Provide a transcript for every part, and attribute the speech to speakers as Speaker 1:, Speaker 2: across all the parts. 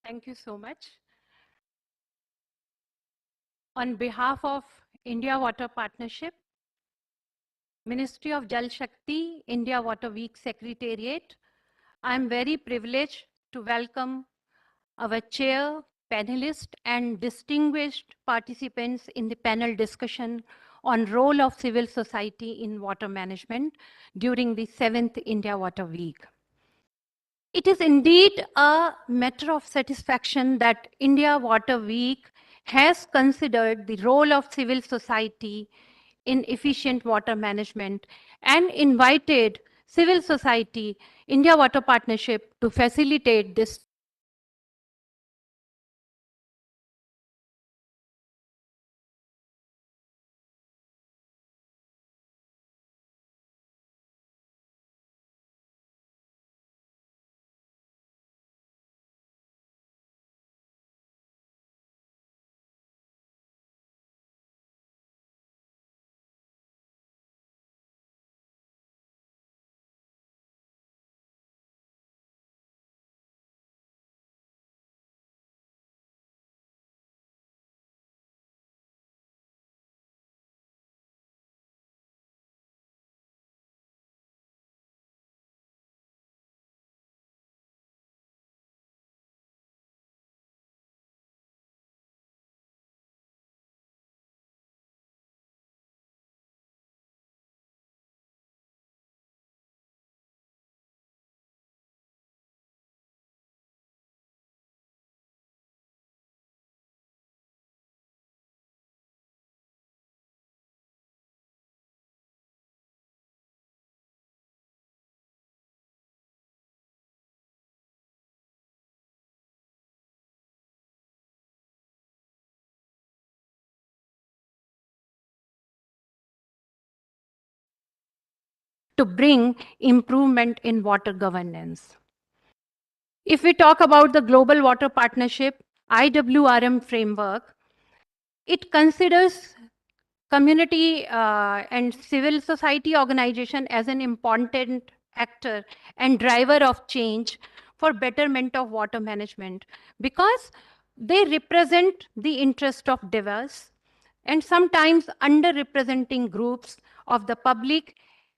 Speaker 1: Thank you so much. On behalf of India Water Partnership, Ministry of Jal Shakti, India Water Week Secretariat, I am very privileged to welcome our chair, panelists, and distinguished participants in the panel discussion on role of civil society in water management during the 7th India Water Week. It is indeed a matter of satisfaction that India Water Week has considered the role of civil society in efficient water management and invited civil society, India Water Partnership to facilitate this. To bring improvement in water governance. If we talk about the Global Water Partnership, IWRM framework, it considers community and civil society organization as an important actor and driver of change for betterment of water management because they represent the interest of diverse and sometimes underrepresenting groups of the public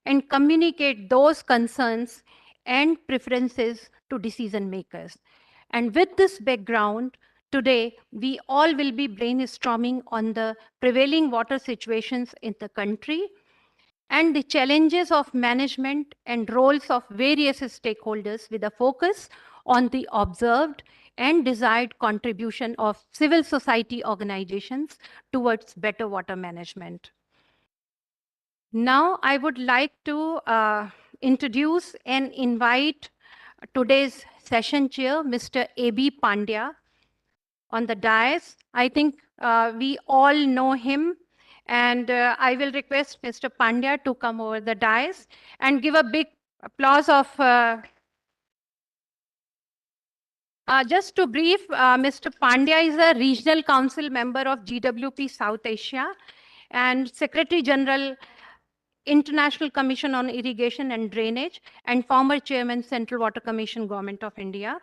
Speaker 1: and communicate those concerns and preferences to decision makers. And with this background, today we all will be brainstorming on the prevailing water situations in the country and the challenges of management and roles of various stakeholders with a focus on the observed and desired contribution of civil society organizations towards better water management. Now, I would like to introduce and invite today's session chair, Mr. A.B. Pandya, on the dais. I think we all know him, and I will request Mr. Pandya to come over the dais and give a big applause of. Just to brief, Mr. Pandya is a regional council member of GWP South Asia and Secretary General International Commission on Irrigation and Drainage and former Chairman Central Water Commission, Government of India.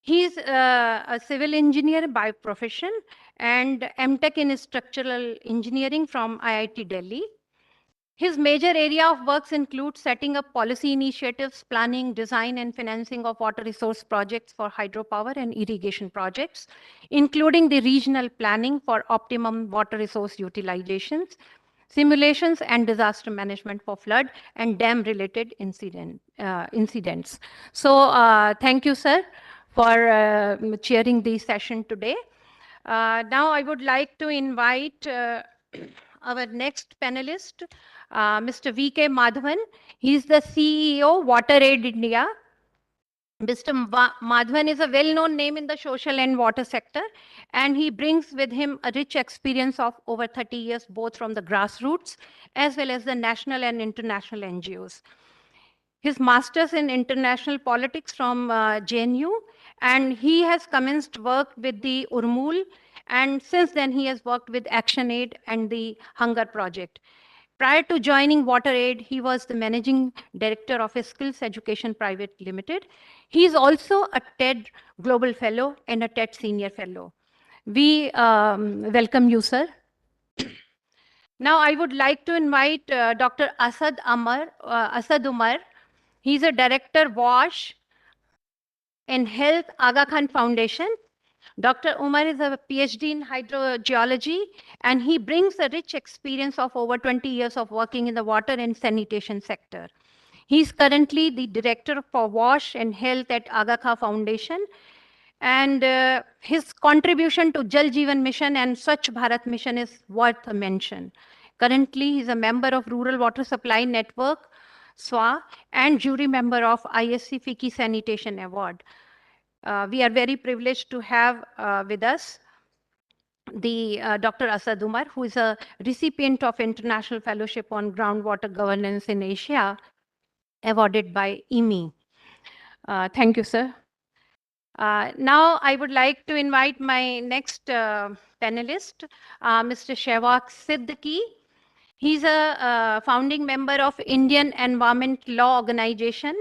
Speaker 1: He's a civil engineer by profession and MTech in structural engineering from IIT Delhi. His major area of works include setting up policy initiatives, planning, design, and financing of water resource projects for hydropower and irrigation projects, including the regional planning for optimum water resource utilizations, simulations, and disaster management for flood and dam-related incidents. So thank you, sir, for chairing the session today. Now I would like to invite our next panelist, Mr. V.K. Madhavan. He is the CEO, WaterAid India. Mr. Madhavan is a well-known name in the social and water sector, and he brings with him a rich experience of over 30 years, both from the grassroots as well as the national and international NGOs. His master's in international politics from JNU, and he has commenced work with the Urmul, and since then he has worked with ActionAid and the Hunger Project. Prior to joining WaterAid, he was the managing director of Skills Education Private Limited. He is also a TED Global Fellow and a TED Senior Fellow. We welcome you, sir. Now, I would like to invite Dr. Asad Umar. He's a director, WASH, in Health Aga Khan Foundation. Dr. Umar is a PhD in hydrogeology, and he brings a rich experience of over 20 years of working in the water and sanitation sector. He's currently the director for WASH and Health at Aga Khan Foundation. And his contribution to Jal Jeevan Mission and Swachh Bharat Mission is worth a mention. Currently, he's a member of Rural Water Supply Network, SWA, and jury member of ISC FICCI Sanitation Award. We are very privileged to have with us the Dr. Asad Umar, who is a recipient of International Fellowship on Groundwater Governance in Asia, awarded by IMI. Thank you, sir. Now, I would like to invite my next panelist, Mr. Shehwag Siddiqui. He's a founding member of Indian Environment Law Organization,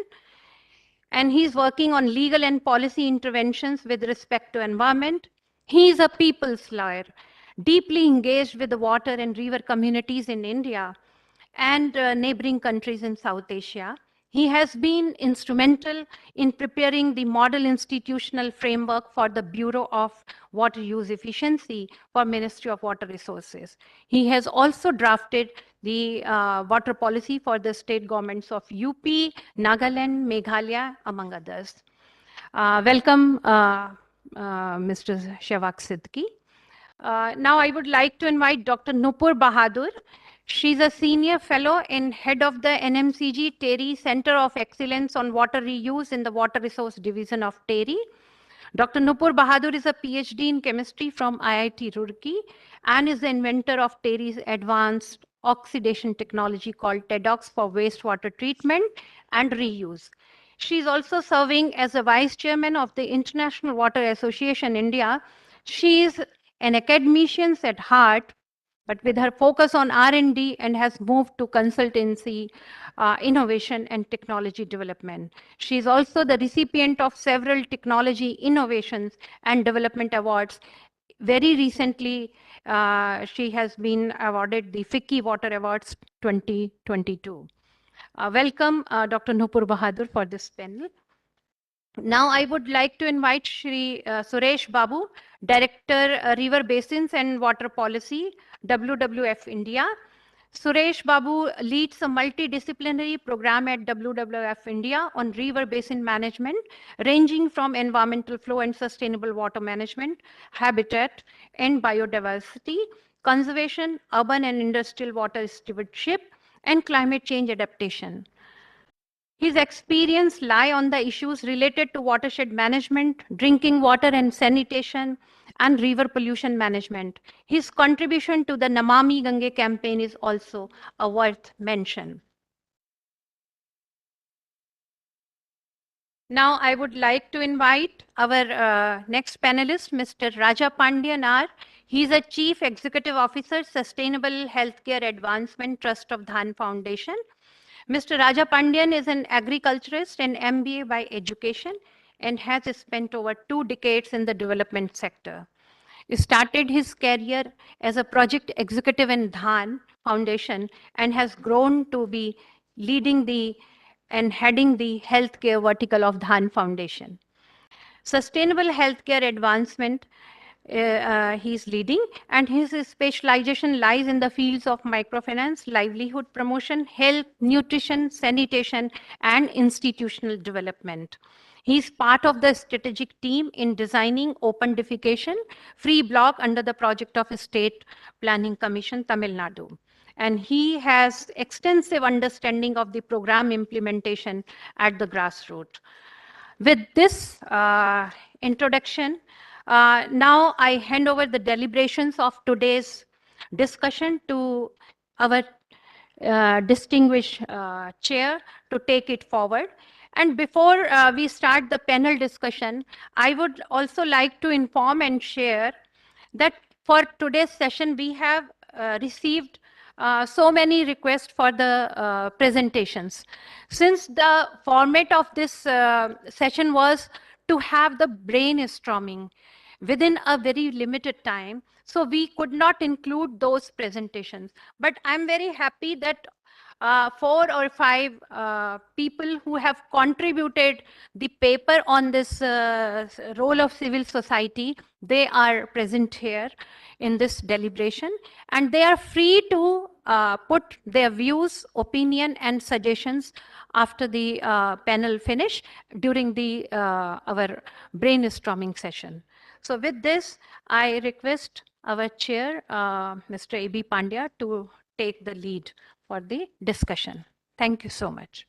Speaker 1: and he's working on legal and policy interventions with respect to environment. He is a people's lawyer, deeply engaged with the water and river communities in India and neighboring countries in South Asia. He has been instrumental in preparing the model institutional framework for the Bureau of Water Use Efficiency for Ministry of Water Resources. He has also drafted the water policy for the state governments of UP, Nagaland, Meghalaya, among others. Welcome, Mr. Shehwag Siddiqui. Now I would like to invite Dr. Nupur Bahadur. She's a senior fellow and head of the NMCG TERI Center of Excellence on Water Reuse in the Water Resource Division of TERI. Dr. Nupur Bahadur is a PhD in chemistry from IIT Roorkee and is the inventor of TERI's advanced oxidation technology called TEDOX for wastewater treatment and reuse. She is also serving as the vice chairman of the International Water Association India. She is an academician at heart, but with her focus on R&D and has moved to consultancy, innovation and technology development. She is also the recipient of several technology innovations and development awards. Very recently, she has been awarded the FICCI Water Awards 2022. Welcome, Dr. Nupur Bahadur, for this panel. Now I would like to invite Shri Suresh Babu, Director, River Basins and Water Policy, WWF India. Suresh Babu leads a multidisciplinary program at WWF India on river basin management, ranging from environmental flow and sustainable water management, habitat and biodiversity, conservation, urban and industrial water stewardship, and climate change adaptation. His experience lie on the issues related to watershed management, drinking water and sanitation, and river pollution management. His contribution to the Namami Gange campaign is also a worth mention. Now I would like to invite our next panelist, Mr. Raja Pandian R. He is a Chief Executive Officer, Sustainable Healthcare Advancement Trust of Dhan Foundation. Mr. Raja Pandian is an agriculturist and MBA by education and has spent over 2 decades in the development sector. He started his career as a project executive in Dhan Foundation and has grown to be leading and heading the healthcare vertical of Dhan Foundation. Sustainable healthcare advancement he's leading, and his specialization lies in the fields of microfinance, livelihood promotion, health, nutrition, sanitation, and institutional development. He's part of the strategic team in designing open defecation free block under the project of State Planning Commission, Tamil Nadu. And he has extensive understanding of the program implementation at the grassroots. With this introduction, now I hand over the deliberations of today's discussion to our distinguished chair to take it forward. And before we start the panel discussion, I would also like to inform and share that for today's session, we have received so many requests for the presentations. Since the format of this session was to have the brainstorming within a very limited time, so we could not include those presentations. But I'm very happy that 4 or 5 people who have contributed the paper on this role of civil society, they are present here in this deliberation, and they are free to put their views, opinion, and suggestions after the panel finish during the our brainstorming session. So with this, I request our chair, Mr. A.B. Pandya, to take the lead for the discussion. Thank you so much.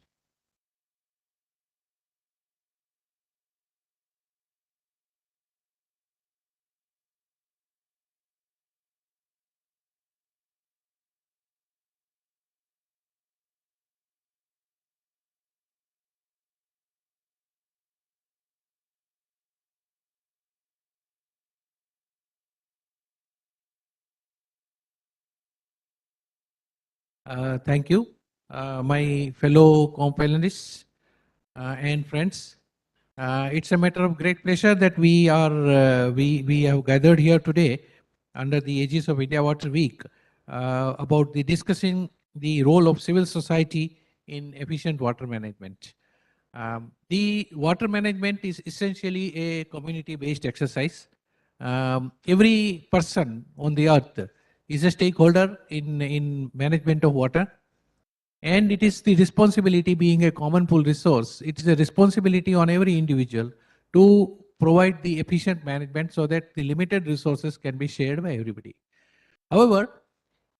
Speaker 2: Thank you, my fellow co-panelists and friends. It's a matter of great pleasure that we have gathered here today under the aegis of India Water Week about the discussing the role of civil society in efficient water management. The water management is essentially a community-based exercise. Every person on the earth is a stakeholder in management of water. And it is the responsibility, being a common pool resource, it is a responsibility on every individual to provide the efficient management so that the limited resources can be shared by everybody. However,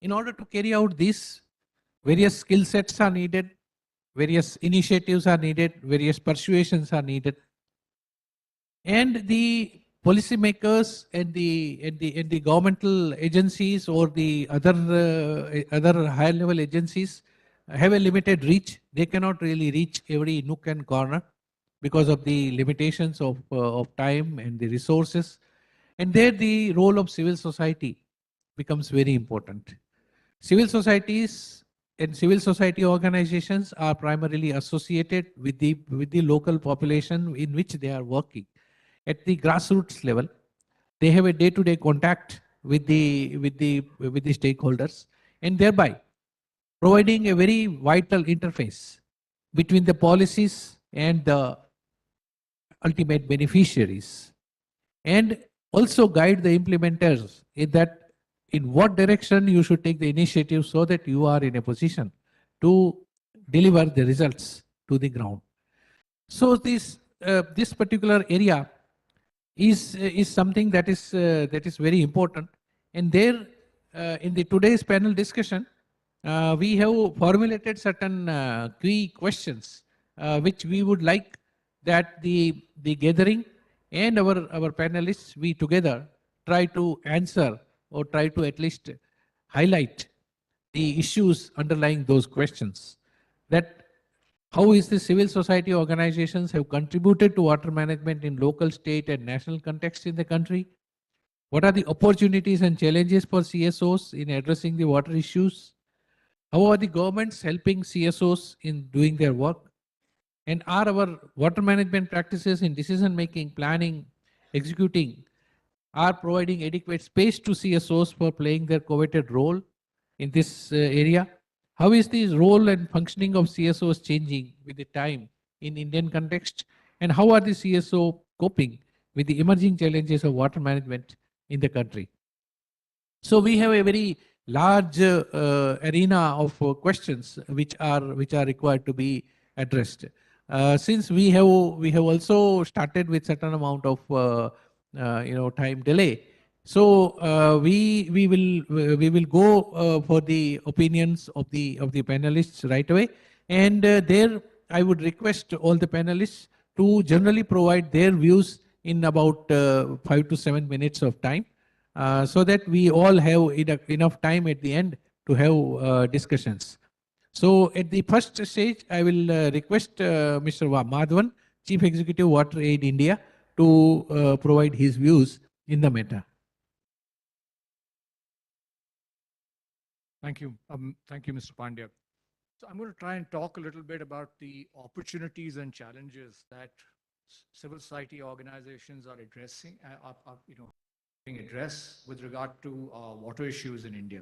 Speaker 2: in order to carry out this, various skill sets are needed, various initiatives are needed, various persuasions are needed. And the policymakers and the governmental agencies or the other higher level agencies have a limited reach. They cannot really reach every nook and corner because of the limitations of time and the resources. And there the role of civil society becomes very important. Civil societies and civil society organizations are primarily associated with the local population in which they are working. At the grassroots level, they have a day-to-day contact with the stakeholders, and thereby providing a very vital interface between the policies and the ultimate beneficiaries, and also guide the implementers in what direction you should take the initiative so that you are in a position to deliver the results to the ground. So this particular area is something that is very important. And there, in the today's panel discussion, we have formulated certain key questions which we would like that the gathering and our panelists, we together try to answer or try to at least highlight the issues underlying those questions. That how is the civil society organizations have contributed to water management in local, state, and national context in the country? What are the opportunities and challenges for CSOs in addressing the water issues? How are the governments helping CSOs in doing their work? And are our water management practices in decision making, planning, executing, are providing adequate space to CSOs for playing their coveted role in this area? How is the role and functioning of CSOs changing with the time in Indian context? And how are the CSO coping with the emerging challenges of water management in the country? So we have a very large arena of questions which are required to be addressed. Since we have also started with certain amount of time delay, so we will go for the opinions of the panelists right away. And there I would request all the panelists to generally provide their views in about 5 to 7 minutes of time, so that we all have enough time at the end to have discussions. So at the first stage, I will request Mr. Madhavan, Chief Executive Water Aid India, to provide his views in the matter.
Speaker 3: Thank you. Thank you, Mr. Pandya. So I'm going to try and talk a little bit about the opportunities and challenges that civil society organizations are addressing, being addressed with regard to water issues in India.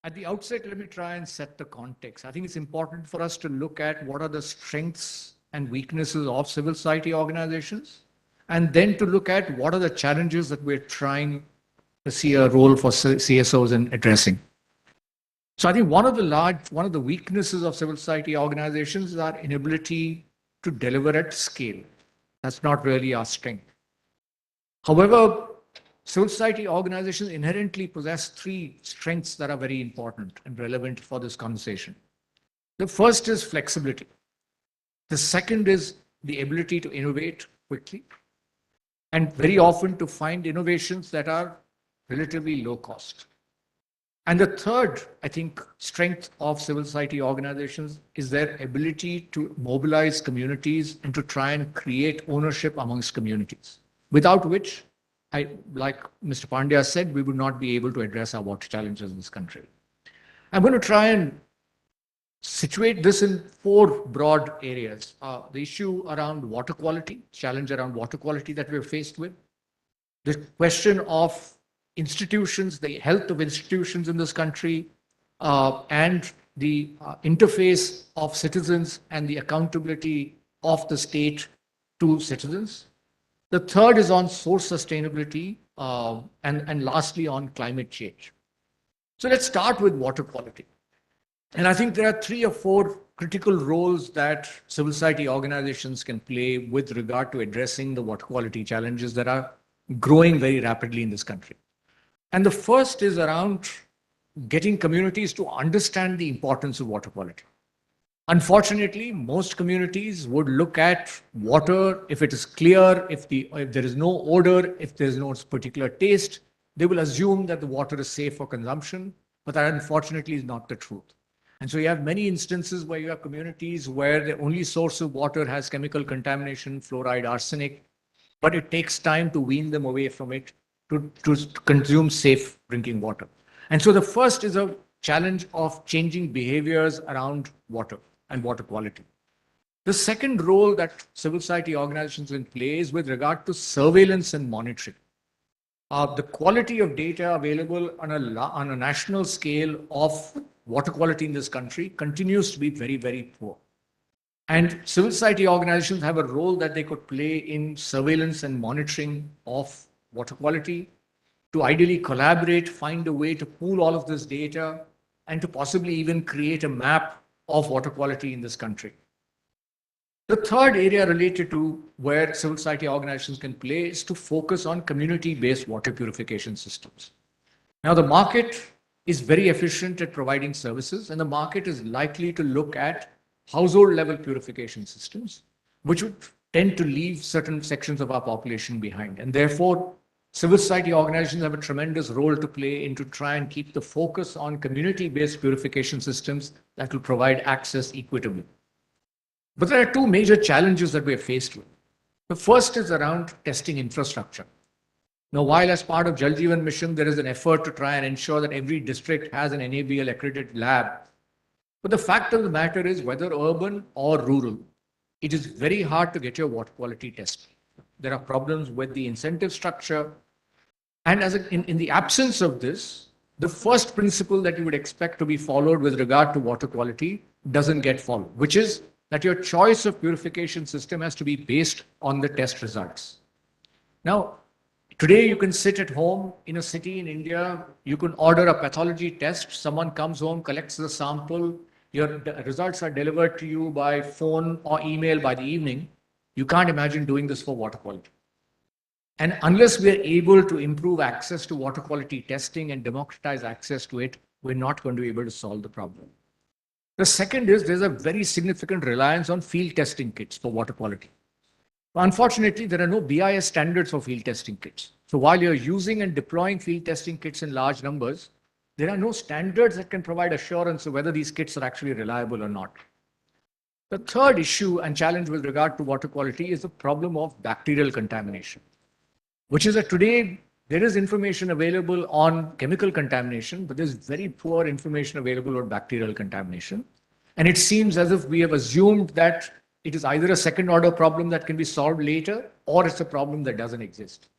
Speaker 3: At the outset, let me try and set the context. I think it's important for us to look at what are the strengths and weaknesses of civil society organizations, and then to look at what are the challenges that we're trying to see a role for CSOs in addressing. So I think one of the weaknesses of civil society organizations is our inability to deliver at scale. That's not really our strength. However, civil society organizations inherently possess three strengths that are very important and relevant for this conversation. The first is flexibility. The second is the ability to innovate quickly, and very often to find innovations that are relatively low cost. And the third, I think, strength of civil society organizations is their ability to mobilize communities and to try and create ownership amongst communities, without which, like Mr. Pandya said, we would not be able to address our water challenges in this country. I'm going to try and situate this in four broad areas. The issue around water quality, challenge around water quality that we're faced with, the question of institutions, the health of institutions in this country, and the interface of citizens and the accountability of the state to citizens. The third is on source sustainability, and lastly on climate change. So let's start with water quality. And I think there are 3 or 4 critical roles that civil society organizations can play with regard to addressing the water quality challenges that are growing very rapidly in this country. And the first is around getting communities to understand the importance of water quality. Unfortunately, most communities would look at water, if it is clear, if there is no odor, if there is no particular taste, they will assume that the water is safe for consumption, but that unfortunately is not the truth. And so you have many instances where you have communities where the only source of water has chemical contamination, fluoride, arsenic, but it takes time to wean them away from it to consume safe drinking water. And so the first is a challenge of changing behaviors around water and water quality. The second role that civil society organizations can play is with regard to surveillance and monitoring. The quality of data available on a national scale of water quality in this country continues to be very, very poor. And civil society organizations have a role that they could play in surveillance and monitoring of water quality, to ideally collaborate, find a way to pool all of this data, and to possibly even create a map of water quality in this country. The third area related to where civil society organizations can play is to focus on community-based water purification systems. Now, the market is very efficient at providing services, and the market is likely to look at household-level purification systems, which would tend to leave certain sections of our population behind. And therefore, civil society organizations have a tremendous role to play in to try and keep the focus on community-based purification systems that will provide access equitably. But there are 2 major challenges that we are faced with. The first is around testing infrastructure. Now, while as part of Jal Jeevan Mission, there is an effort to try and ensure that every district has an NABL accredited lab. But the fact of the matter is, whether urban or rural, it is very hard to get your water quality tested. There are problems with the incentive structure. And in the absence of this, the first principle that you would expect to be followed with regard to water quality doesn't get followed, which is that your choice of purification system has to be based on the test results. Now, today you can sit at home in a city in India, you can order a pathology test, someone comes home, collects the sample, your results are delivered to you by phone or email by the evening. You can't imagine doing this for water quality. And unless we're able to improve access to water quality testing and democratize access to it, we're not going to be able to solve the problem. The second is there's a very significant reliance on field testing kits for water quality. Unfortunately, there are no BIS standards for field testing kits. So while you're using and deploying field testing kits in large numbers, there are no standards that can provide assurance of whether these kits are actually reliable or not. The third issue and challenge with regard to water quality is the problem of bacterial contamination, which is a today There is information available on chemical contamination, but there's very poor information available on bacterial contamination. And it seems as if we have assumed that it is either a second order problem that can be solved later, or it's a problem that doesn't exist.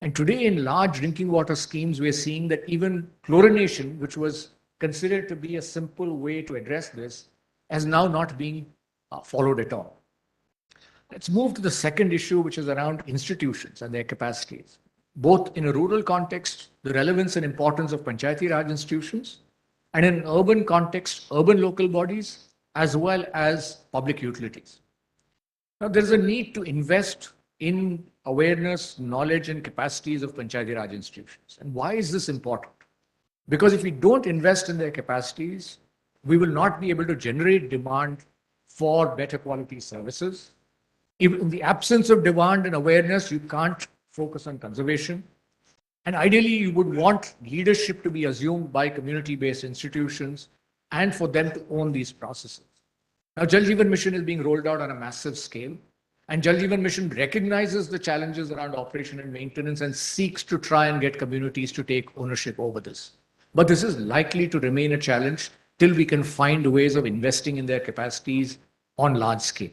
Speaker 3: And today in large drinking water schemes, we're seeing that even chlorination, which was considered to be a simple way to address this, is now not being followed at all. Let's move to the second issue, which is around institutions and their capacities. Both in a rural context, the relevance and importance of Panchayati Raj institutions, and in an urban context, urban local bodies, as well as public utilities. Now, there's a need to invest in awareness, knowledge, and capacities of Panchayati Raj institutions. And why is this important? Because if we don't invest in their capacities, we will not be able to generate demand for better quality services. In the absence of demand and awareness, you can't focus on conservation. And ideally, you would want leadership to be assumed by community-based institutions and for them to own these processes. Now, Jal Jeevan Mission is being rolled out on a massive scale. And Jal Jeevan Mission recognizes the challenges around operation and maintenance and seeks to try and get communities to take ownership over this. But this is likely to remain a challenge till we can find ways of investing in their capacities on large scale.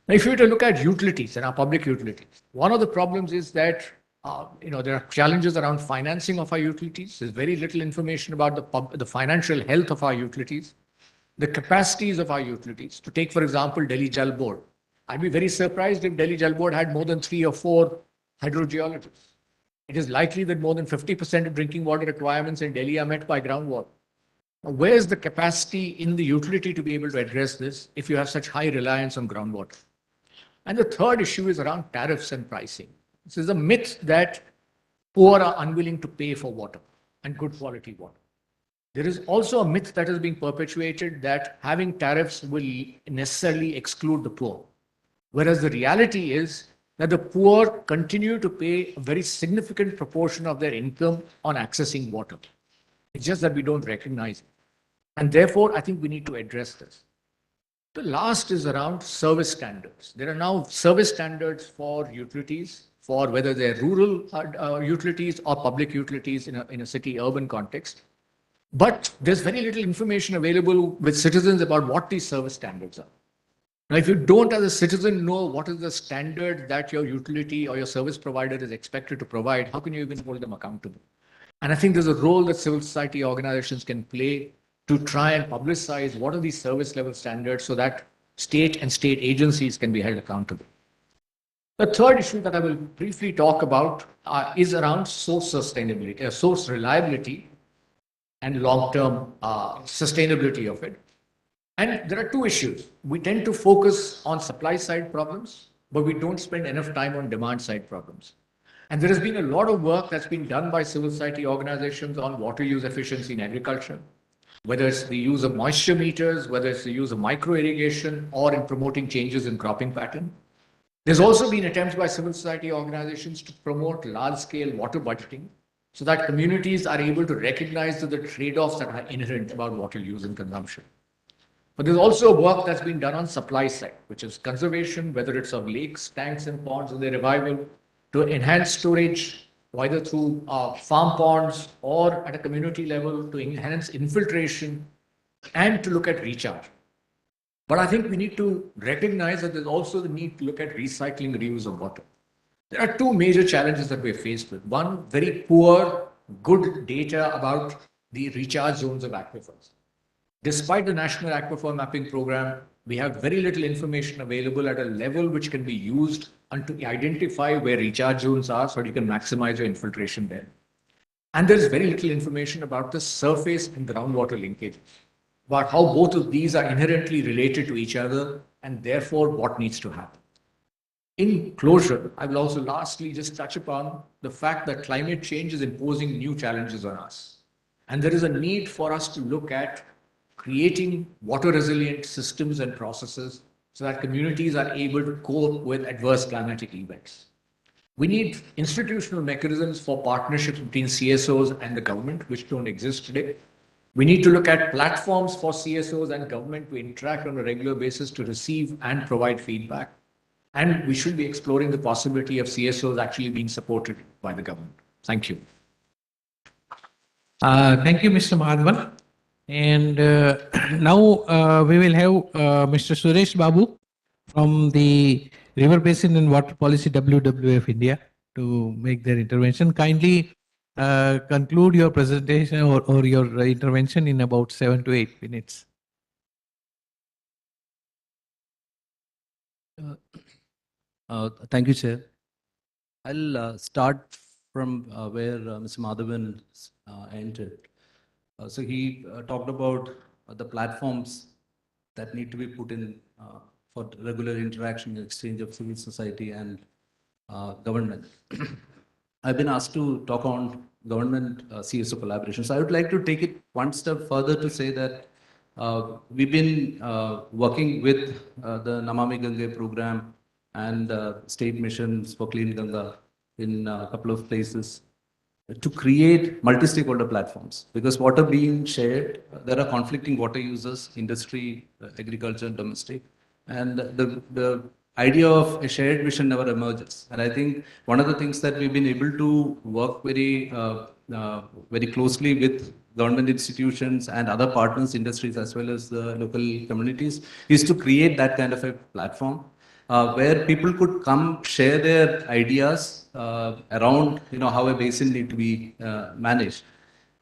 Speaker 3: Now, if you were to look at utilities and our public utilities, one of the problems is that there are challenges around financing of our utilities. There's very little information about the financial health of our utilities, the capacities of our utilities. To take, for example, Delhi Jal Board. I'd be very surprised if Delhi Jal Board had more than 3 or 4 hydrogeologists. It is likely that more than 50% of drinking water requirements in Delhi are met by groundwater. Now, where is the capacity in the utility to be able to address this if you have such high reliance on groundwater? And the third issue is around tariffs and pricing. This is a myth that poor are unwilling to pay for water and good quality water. There is also a myth that is being perpetuated that having tariffs will necessarily exclude the poor. Whereas the reality is that the poor continue to pay a very significant proportion of their income on accessing water. It's just that we don't recognize it. And therefore, I think we need to address this. The last is around service standards. There are now service standards for utilities, for whether they're rural utilities or public utilities in a city-urban context. But there's very little information available with citizens about what these service standards are. Now, if you don't as a citizen know what is the standard that your utility or your service provider is expected to provide, how can you even hold them accountable? And I think there's a role that civil society organizations can play to try and publicize what are these service level standards so that state and state agencies can be held accountable. The third issue that I will briefly talk about is around source sustainability, source reliability and long-term sustainability of it. And there are two issues. We tend to focus on supply side problems, but we don't spend enough time on demand side problems. And there has been a lot of work that's been done by civil society organizations on water use efficiency in agriculture, whether it's the use of moisture meters, whether it's the use of micro irrigation, or in promoting changes in cropping pattern. There's also been attempts by civil society organizations to promote large-scale water budgeting so that communities are able to recognize the trade-offs that are inherent about water use and consumption. But there's also work that's been done on supply side, which is conservation, whether it's of lakes, tanks, and ponds and their revival, to enhance storage, either through farm ponds or at a community level to enhance infiltration and to look at recharge. But I think we need to recognize that there's also the need to look at recycling, reuse of water. There are two major challenges that we're faced with. One, very poor, good data about the recharge zones of aquifers. Despite the National Aquifer Mapping Program, we have very little information available at a level which can be used to identify where recharge zones are so that you can maximize your infiltration there. And there is very little information about the surface and groundwater linkages, about how both of these are inherently related to each other and therefore what needs to happen. In closure, I will also lastly just touch upon the fact that climate change is imposing new challenges on us. And there is a need for us to look at creating water resilient systems and processes so that communities are able to cope with adverse climatic events. We need institutional mechanisms for partnerships between CSOs and the government, which don't exist today. We need to look at platforms for CSOs and government to interact on a regular basis to receive and provide feedback. And we should be exploring the possibility of CSOs actually being supported by the government. Thank you.
Speaker 2: Thank you, Mr. Madhavan. And now we will have Mr. Suresh Babu from the River Basin and Water Policy WWF India to make their intervention. Kindly conclude your presentation or your intervention in about 7 to 8 minutes.
Speaker 4: Thank you, Chair. I'll start from where Mr. Madhavan entered. So he talked about the platforms that need to be put in for regular interaction and exchange of civil society and government. I've been asked to talk on government CSO collaboration. So I would like to take it one step further to say that we've been working with the Namami Gange program and state missions for Clean Ganga in a couple of places to create multi-stakeholder platforms, because water being shared, there are conflicting water users, industry, agriculture, domestic, and the idea of a shared vision never emerges. And I think one of the things that we've been able to work very closely with government institutions and other partners, industries, as well as the local communities, is to create that kind of a platform where people could come share their ideas around, how a basin need to be managed.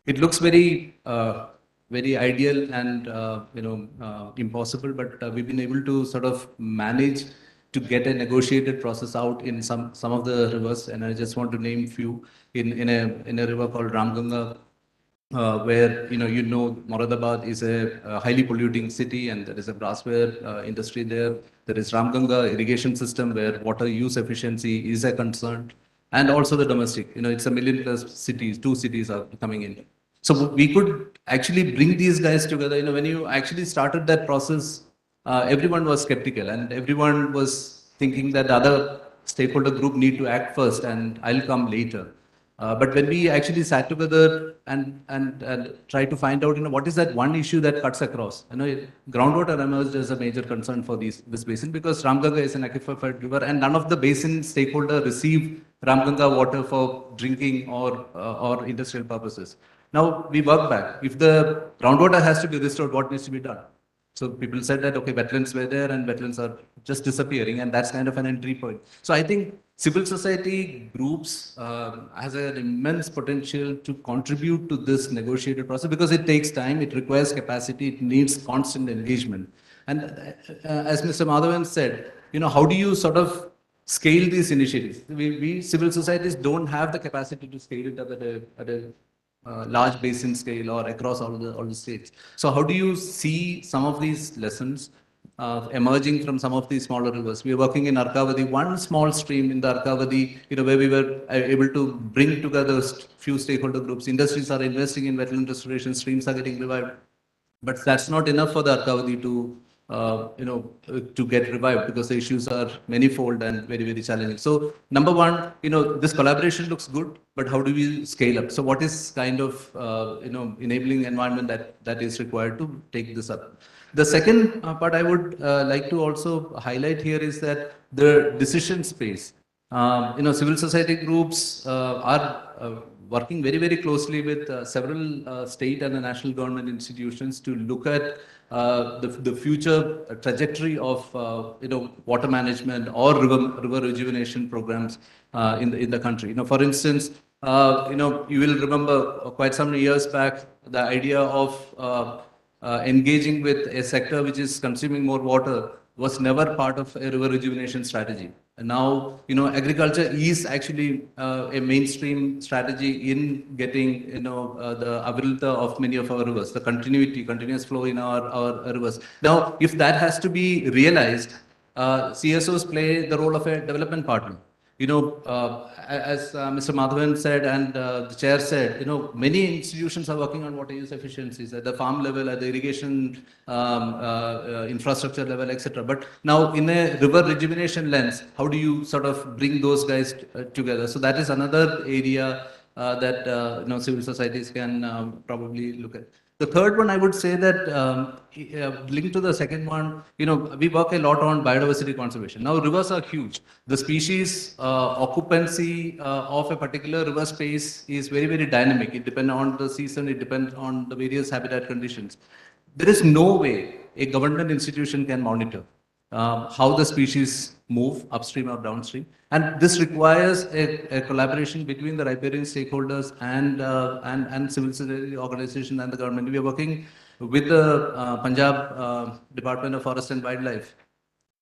Speaker 4: It looks very ideal and impossible, but we've been able to sort of manage to get a negotiated process out in some of the rivers, and I just want to name few in a river called Ramganga. Where Moradabad is a highly polluting city, and there is a brassware industry there. There is Ramganga irrigation system where water use efficiency is a concern, and also the domestic. It's a million plus cities. 2 cities are coming in. So we could actually bring these guys together. When you actually started that process, everyone was skeptical, and everyone was thinking that the other stakeholder group need to act first, and I'll come later. But when we actually sat together and tried to find out, what is that one issue that cuts across? Groundwater emerged as a major concern for this basin, because Ramganga is an aquifer river, and none of the basin stakeholder receive Ramganga water for drinking or industrial purposes. Now we work back. If the groundwater has to be restored, what needs to be done? So people said that, okay, wetlands were there and wetlands are just disappearing, and that's kind of an entry point. So I think civil society groups has an immense potential to contribute to this negotiated process, because it takes time, it requires capacity, it needs constant engagement. And as Mr. Madhavan said, how do you sort of scale these initiatives? We civil societies don't have the capacity to scale it up at a large basin scale or across all the states. So how do you see some of these lessons emerging from some of these smaller rivers? We are working in Arkavadi, one small stream in the Arkavadi, where we were able to bring together few stakeholder groups. Industries are investing in wetland restoration, streams are getting revived. But that's not enough for the Arkavadi to get revived, because the issues are manifold and very, very challenging. So number one, this collaboration looks good, but how do we scale up? So what is kind of, enabling environment that is required to take this up? The second part I would like to also highlight here is that the decision space. Civil society groups are working very, very closely with several state and the national government institutions to look at the future trajectory of water management or river rejuvenation programs in the country. For instance, you will remember quite some years back the idea of engaging with a sector which is consuming more water was never part of a river rejuvenation strategy. And now, agriculture is actually a mainstream strategy in getting, the avilta of many of our rivers, the continuous flow in our rivers. Now, if that has to be realized, CSOs play the role of a development partner. As Mr. Madhavan said and the chair said, many institutions are working on water use efficiencies at the farm level, at the irrigation infrastructure level, etc. But now in a river rejuvenation lens, how do you sort of bring those guys together? So that is another area that civil societies can probably look at. The third one, I would say that linked to the second one, we work a lot on biodiversity conservation. Now, rivers are huge. The species occupancy of a particular river space is very, very dynamic. It depends on the season. It depends on the various habitat conditions. There is no way a government institution can monitor how the species move upstream or downstream. And this requires a collaboration between the riparian stakeholders and civil society organization and the government. We are working with the Punjab Department of Forest and Wildlife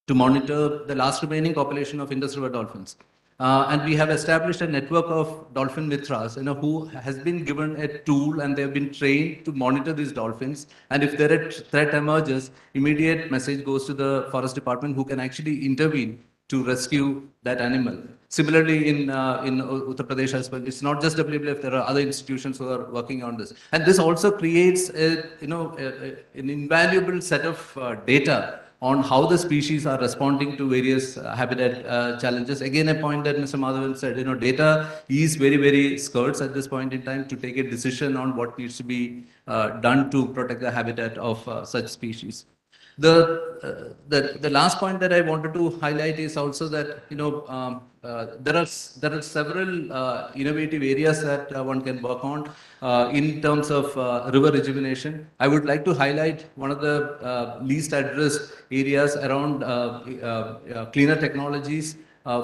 Speaker 4: to monitor the last remaining population of Indus River dolphins. And we have established a network of dolphin mithras, who has been given a tool and they have been trained to monitor these dolphins. And if there a threat emerges, immediate message goes to the forest department, who can actually intervene to rescue that animal. Similarly, in Uttar Pradesh as well, it's not just WWF, there are other institutions who are working on this. And this also creates an invaluable set of data on how the species are responding to various habitat challenges. Again, a point that Mr. Madhavan said, data is very, very scarce at this point in time to take a decision on what needs to be done to protect the habitat of such species. The last point that I wanted to highlight is also that there are several innovative areas that one can work on in terms of river rejuvenation. I would like to highlight one of the least addressed areas around cleaner technologies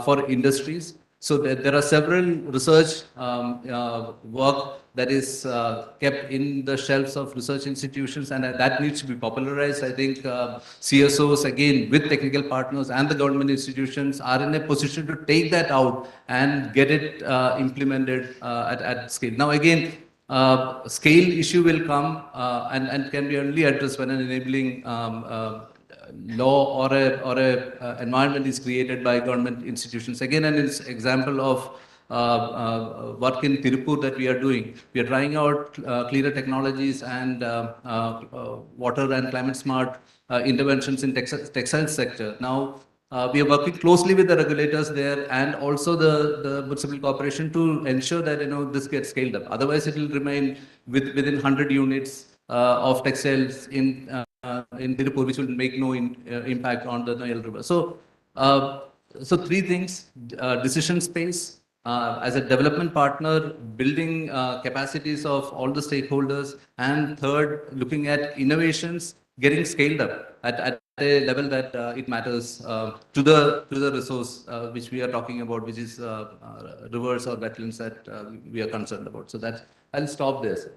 Speaker 4: for industries. So there are several research work that is kept in the shelves of research institutions, and that needs to be popularized. I think CSOs, again, with technical partners and the government institutions, are in a position to take that out and get it implemented at scale. Now, again, scale issue will come and can be only addressed when an enabling law or a environment is created by government institutions. Again, an example of work in Tirupur that we are doing. We are trying out cleaner technologies and water and climate smart interventions in textile sector. Now, we are working closely with the regulators there and also the municipal corporation to ensure that this gets scaled up. Otherwise, it will remain within 100 units of textiles in Tirupur, which will make no impact on the Nile River. So three things: decision space, as a development partner, building capacities of all the stakeholders, and third, looking at innovations getting scaled up at a level that it matters to the resource which we are talking about, which is rivers or wetlands that we are concerned about. So that I'll stop there, sir.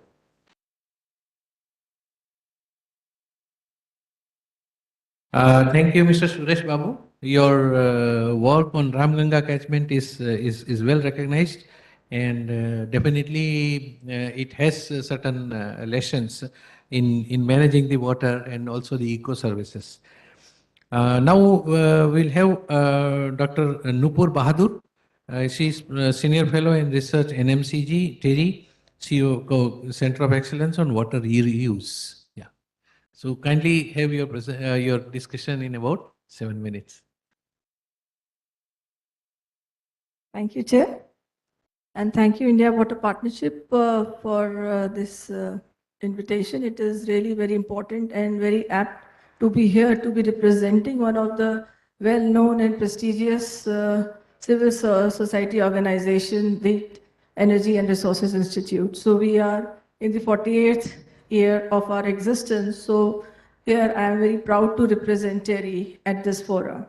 Speaker 2: Thank you, Mr. Suresh Babu. Your work on Ramganga catchment is well recognized, and definitely it has certain lessons in managing the water and also the eco services. Now we'll have Dr. Nupur Bahadur. She's Senior Fellow in Research NMCG, TERI, CEO Center of Excellence on Water Reuse. Yeah. So kindly have your discussion in about 7 minutes.
Speaker 5: Thank you, Chair. And thank you, India Water Partnership, for this invitation. It is really very important and very apt to be here to be representing one of the well-known and prestigious civil society organization, the Energy and Resources Institute. So we are in the 48th year of our existence. So here I am very proud to represent TERI at this forum.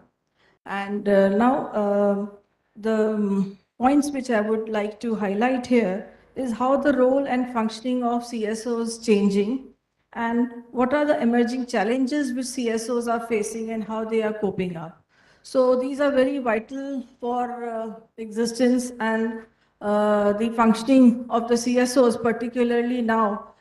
Speaker 5: And now the points which I would like to highlight here is how the role and functioning of CSOs changing and what are the emerging challenges which CSOs are facing and how they are coping up. So these are very vital for existence and the functioning of the CSOs, particularly now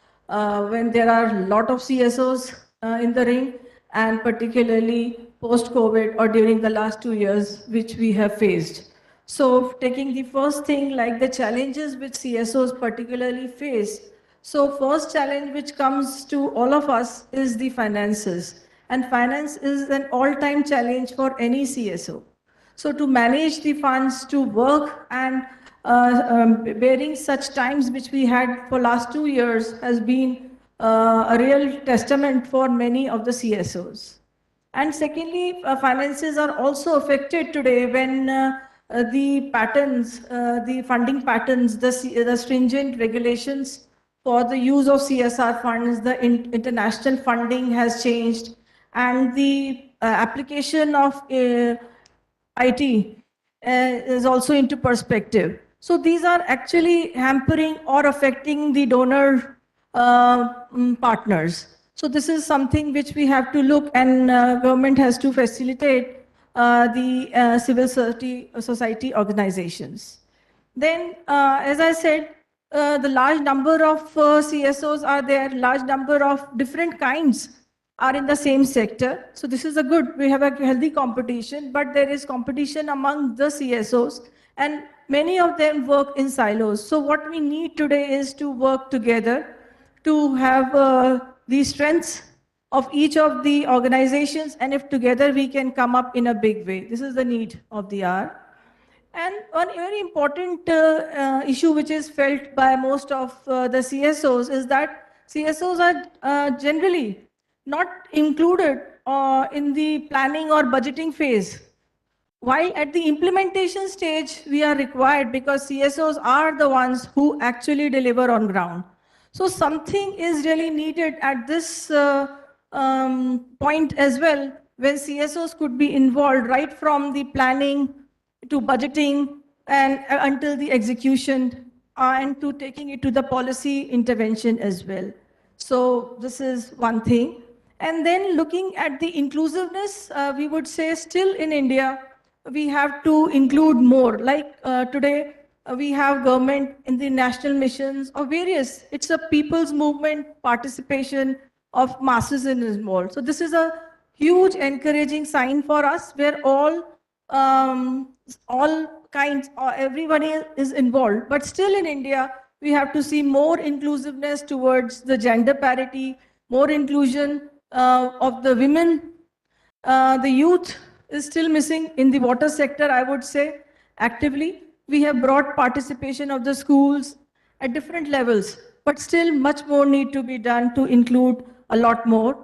Speaker 5: when there are a lot of CSOs in the ring, and particularly post-COVID or during the last 2 years, which we have faced. So taking the first thing, like the challenges which CSOs particularly face. So first challenge which comes to all of us is the finances. And finance is an all-time challenge for any CSO. So to manage the funds, to work and bearing such times which we had for last 2 years has been a real testament for many of the CSOs. And secondly, finances are also affected today when the patterns, the funding patterns, the stringent regulations for the use of CSR funds, the international funding has changed, and the application of IT is also into perspective. So these are actually hampering or affecting the donor partners. So this is something which we have to look, and government has to facilitate the civil society organizations. Then, as I said, the large number of CSOs are there, large number of different kinds are in the same sector. So this is a good, we have a healthy competition, but there is competition among the CSOs, and many of them work in silos. So what we need today is to work together to have the strengths of each of the organizations, and if together we can come up in a big way. This is the need of the hour. And one very important issue which is felt by most of the CSOs is that CSOs are generally not included in the planning or budgeting phase. While at the implementation stage, we are required because CSOs are the ones who actually deliver on ground. So something is really needed at this point as well, when CSOs could be involved right from the planning to budgeting and until the execution and to taking it to the policy intervention as well. So this is one thing. And then looking at the inclusiveness, we would say still in India, we have to include more. Like today, we have government in the national missions or various, it's a people's movement participation of masses in involved. So this is a huge encouraging sign for us where all kinds, everybody is involved. But still in India, we have to see more inclusiveness towards the gender parity, more inclusion of the women. The youth is still missing in the water sector, I would say, actively. We have brought participation of the schools at different levels, but still much more need to be done to include a lot more.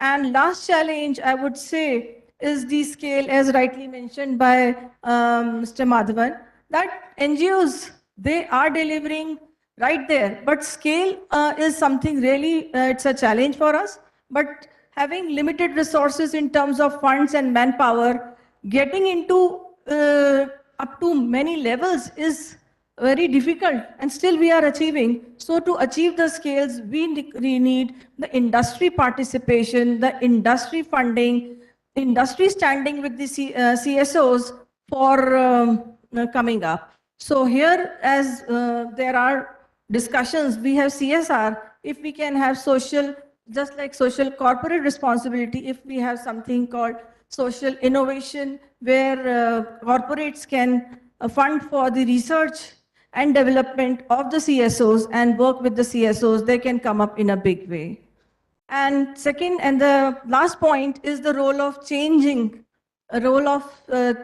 Speaker 5: And last challenge, I would say, is the scale, as rightly mentioned by Mr. Madhavan, that NGOs, they are delivering right there, but scale is something really, it's a challenge for us. But having limited resources in terms of funds and manpower, getting into up to many levels is very difficult, and still we are achieving. So to achieve the scales, we need the industry participation, the industry funding, industry standing with the CSOs for coming up. So here, as there are discussions, we have CSR, if we can have social, just like social corporate responsibility, if we have something called social innovation, where corporates can fund for the research and development of the CSOs and work with the CSOs, they can come up in a big way. And second, and the last point is the role of changing, a role of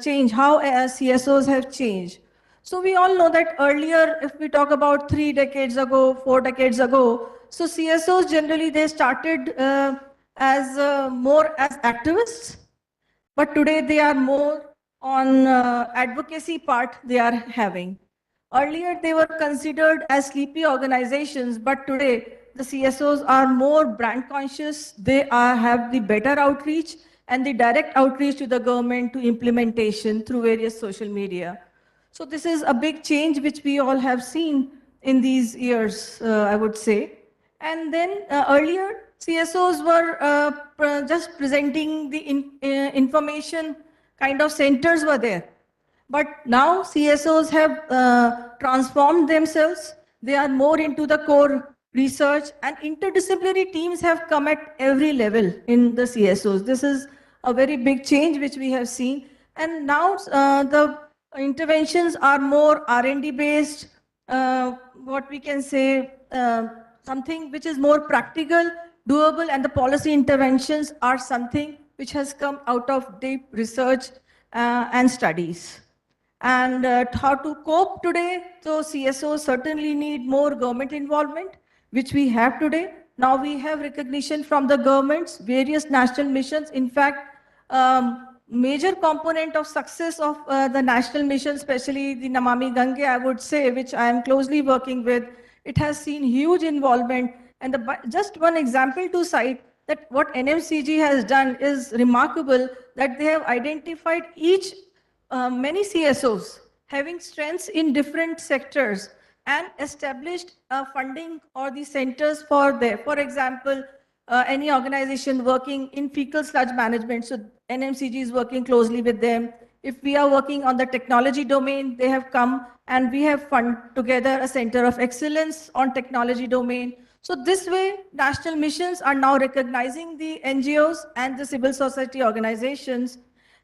Speaker 5: change, how CSOs have changed. So we all know that earlier, if we talk about 3 decades ago, 4 decades ago, so CSOs generally, they started as more as activists, but today they are more on advocacy part they are having. Earlier, they were considered as sleepy organizations, but today the CSOs are more brand conscious. They have the better outreach and the direct outreach to the government, to implementation through various social media. So this is a big change which we all have seen in these years, I would say. And then earlier, CSOs were just presenting the information, kind of centers were there. But now CSOs have transformed themselves. They are more into the core research, and interdisciplinary teams have come at every level in the CSOs. This is a very big change which we have seen. And now the interventions are more R&D based, what we can say, something which is more practical, doable, and the policy interventions are something which has come out of deep research and studies. And how to cope today? So CSOs certainly need more government involvement, which we have today. Now we have recognition from the governments, various national missions. In fact, major component of success of the national mission, especially the Namami Gange, I would say, which I am closely working with, it has seen huge involvement. And just one example to cite, that what NMCG has done is remarkable, that they have identified many CSOs having strengths in different sectors and established funding or the centers for there. For example, any organization working in fecal sludge management, so NMCG is working closely with them. If we are working on the technology domain, they have come and we have funded together a center of excellence on technology domain. So this way, national missions are now recognizing the NGOs and the civil society organizations.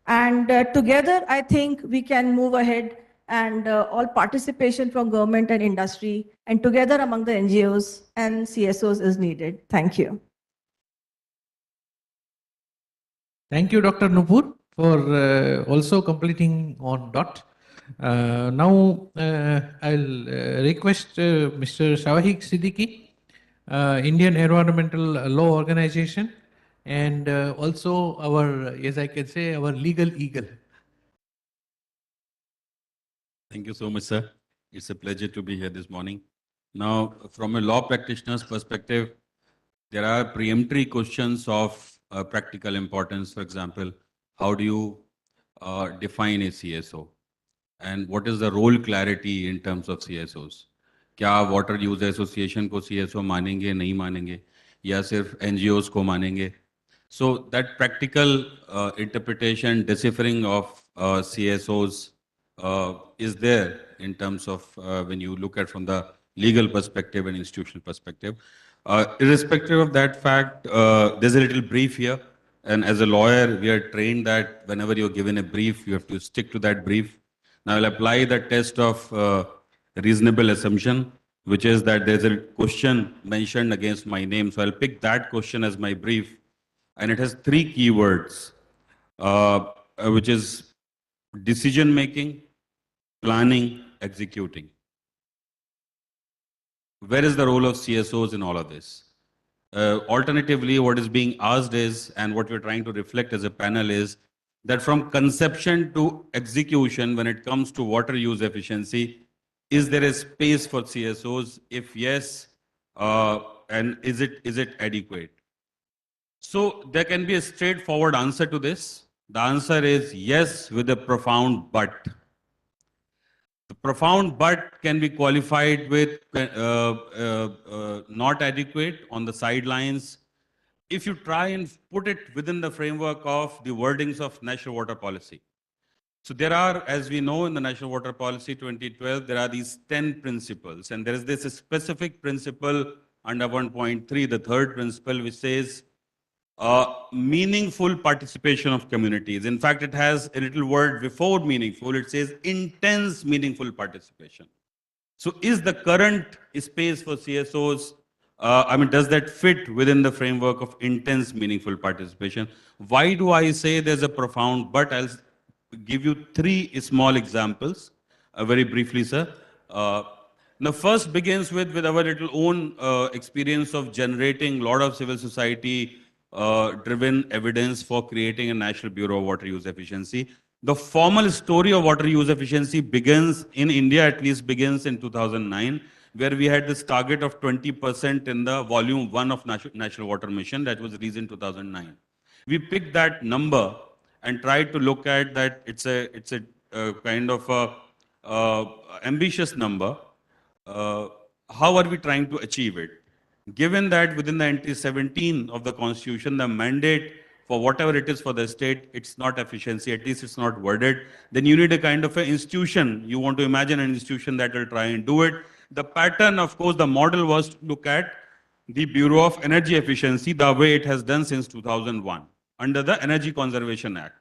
Speaker 5: And together, I think we can move ahead, and all participation from government and industry and together among the NGOs and CSOs is needed. Thank you.
Speaker 2: Thank you, Dr. Nupur, for also completing on dot. Now, I'll request Mr. Shawahik Siddiqui, Indian Environmental Law Organization, and also our, as I can say, our legal eagle.
Speaker 6: Thank you so much, sir. It's a pleasure to be here this morning. Now, from a law practitioner's perspective, there are preemptory questions of practical importance. For example, how do you define a CSO? And what is the role clarity in terms of CSOs? क्या water use association को CSO मानेंगे नहीं मानेंगे या सिर्फ NGOs को मानेंगे? So that practical interpretation, deciphering of CSOs is there in terms of when you look at from the legal perspective and institutional perspective. Irrespective of that fact, there's a little brief here. And as a lawyer, we are trained that whenever you're given a brief, you have to stick to that brief. Now I'll apply the test of reasonable assumption, which is that there's a question mentioned against my name. So I'll pick that question as my brief. And it has 3 keywords, which is decision making, planning, executing. Where is the role of CSOs in all of this? Alternatively, what is being asked is, and what we're trying to reflect as a panel is, that from conception to execution, when it comes to water use efficiency, is there a space for CSOs? If yes, and is it adequate? So there can be a straightforward answer to this. The answer is yes, with a profound but. The profound but can be qualified with not adequate, on the sidelines, if you try and put it within the framework of the wordings of National Water Policy. So there are, as we know in the National Water Policy 2012, there are these 10 principles, and there is this specific principle under 1.3, the third principle, which says meaningful participation of communities. In fact, it has a little word before meaningful. It says intense meaningful participation. So is the current space for CSOs, does that fit within the framework of intense meaningful participation? Why do I say there's a profound but? I'll give you 3 small examples, very briefly, sir. Now, first begins with our little own experience of generating a lot of civil society driven evidence for creating a National Bureau of Water Use Efficiency. The formal story of water use efficiency begins, in India at least, begins in 2009, where we had this target of 20% in the volume 1 of National Water Mission that was released in 2009. We picked that number and tried to look at that. It's a kind of a ambitious number. How are we trying to achieve it? Given that within the NT 17 of the Constitution, the mandate for whatever it is for the state, it's not efficiency, at least it's not worded, then you need a kind of an institution. You want to imagine an institution that will try and do it. The pattern, of course, the model was to look at the Bureau of Energy Efficiency the way it has done since 2001 under the Energy Conservation Act.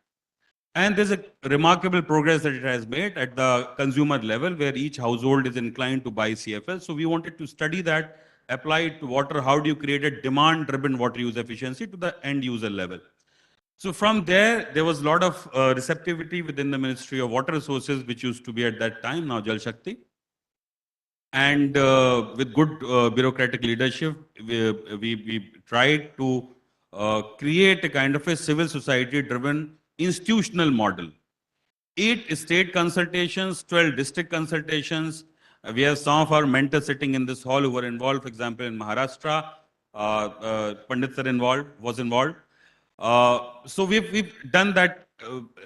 Speaker 6: And there's a remarkable progress that it has made at the consumer level, where each household is inclined to buy CFL. So we wanted to study that, apply it to water. How do you create a demand-driven water use efficiency to the end user level? So from there, there was a lot of receptivity within the Ministry of Water Resources, which used to be at that time, now Jal Shakti. And with good bureaucratic leadership, we tried to create a kind of a civil society-driven institutional model. 8 state consultations, 12 district consultations. We have some of our mentors sitting in this hall who were involved. For example, in Maharashtra, Pandit sir was involved. So we've done that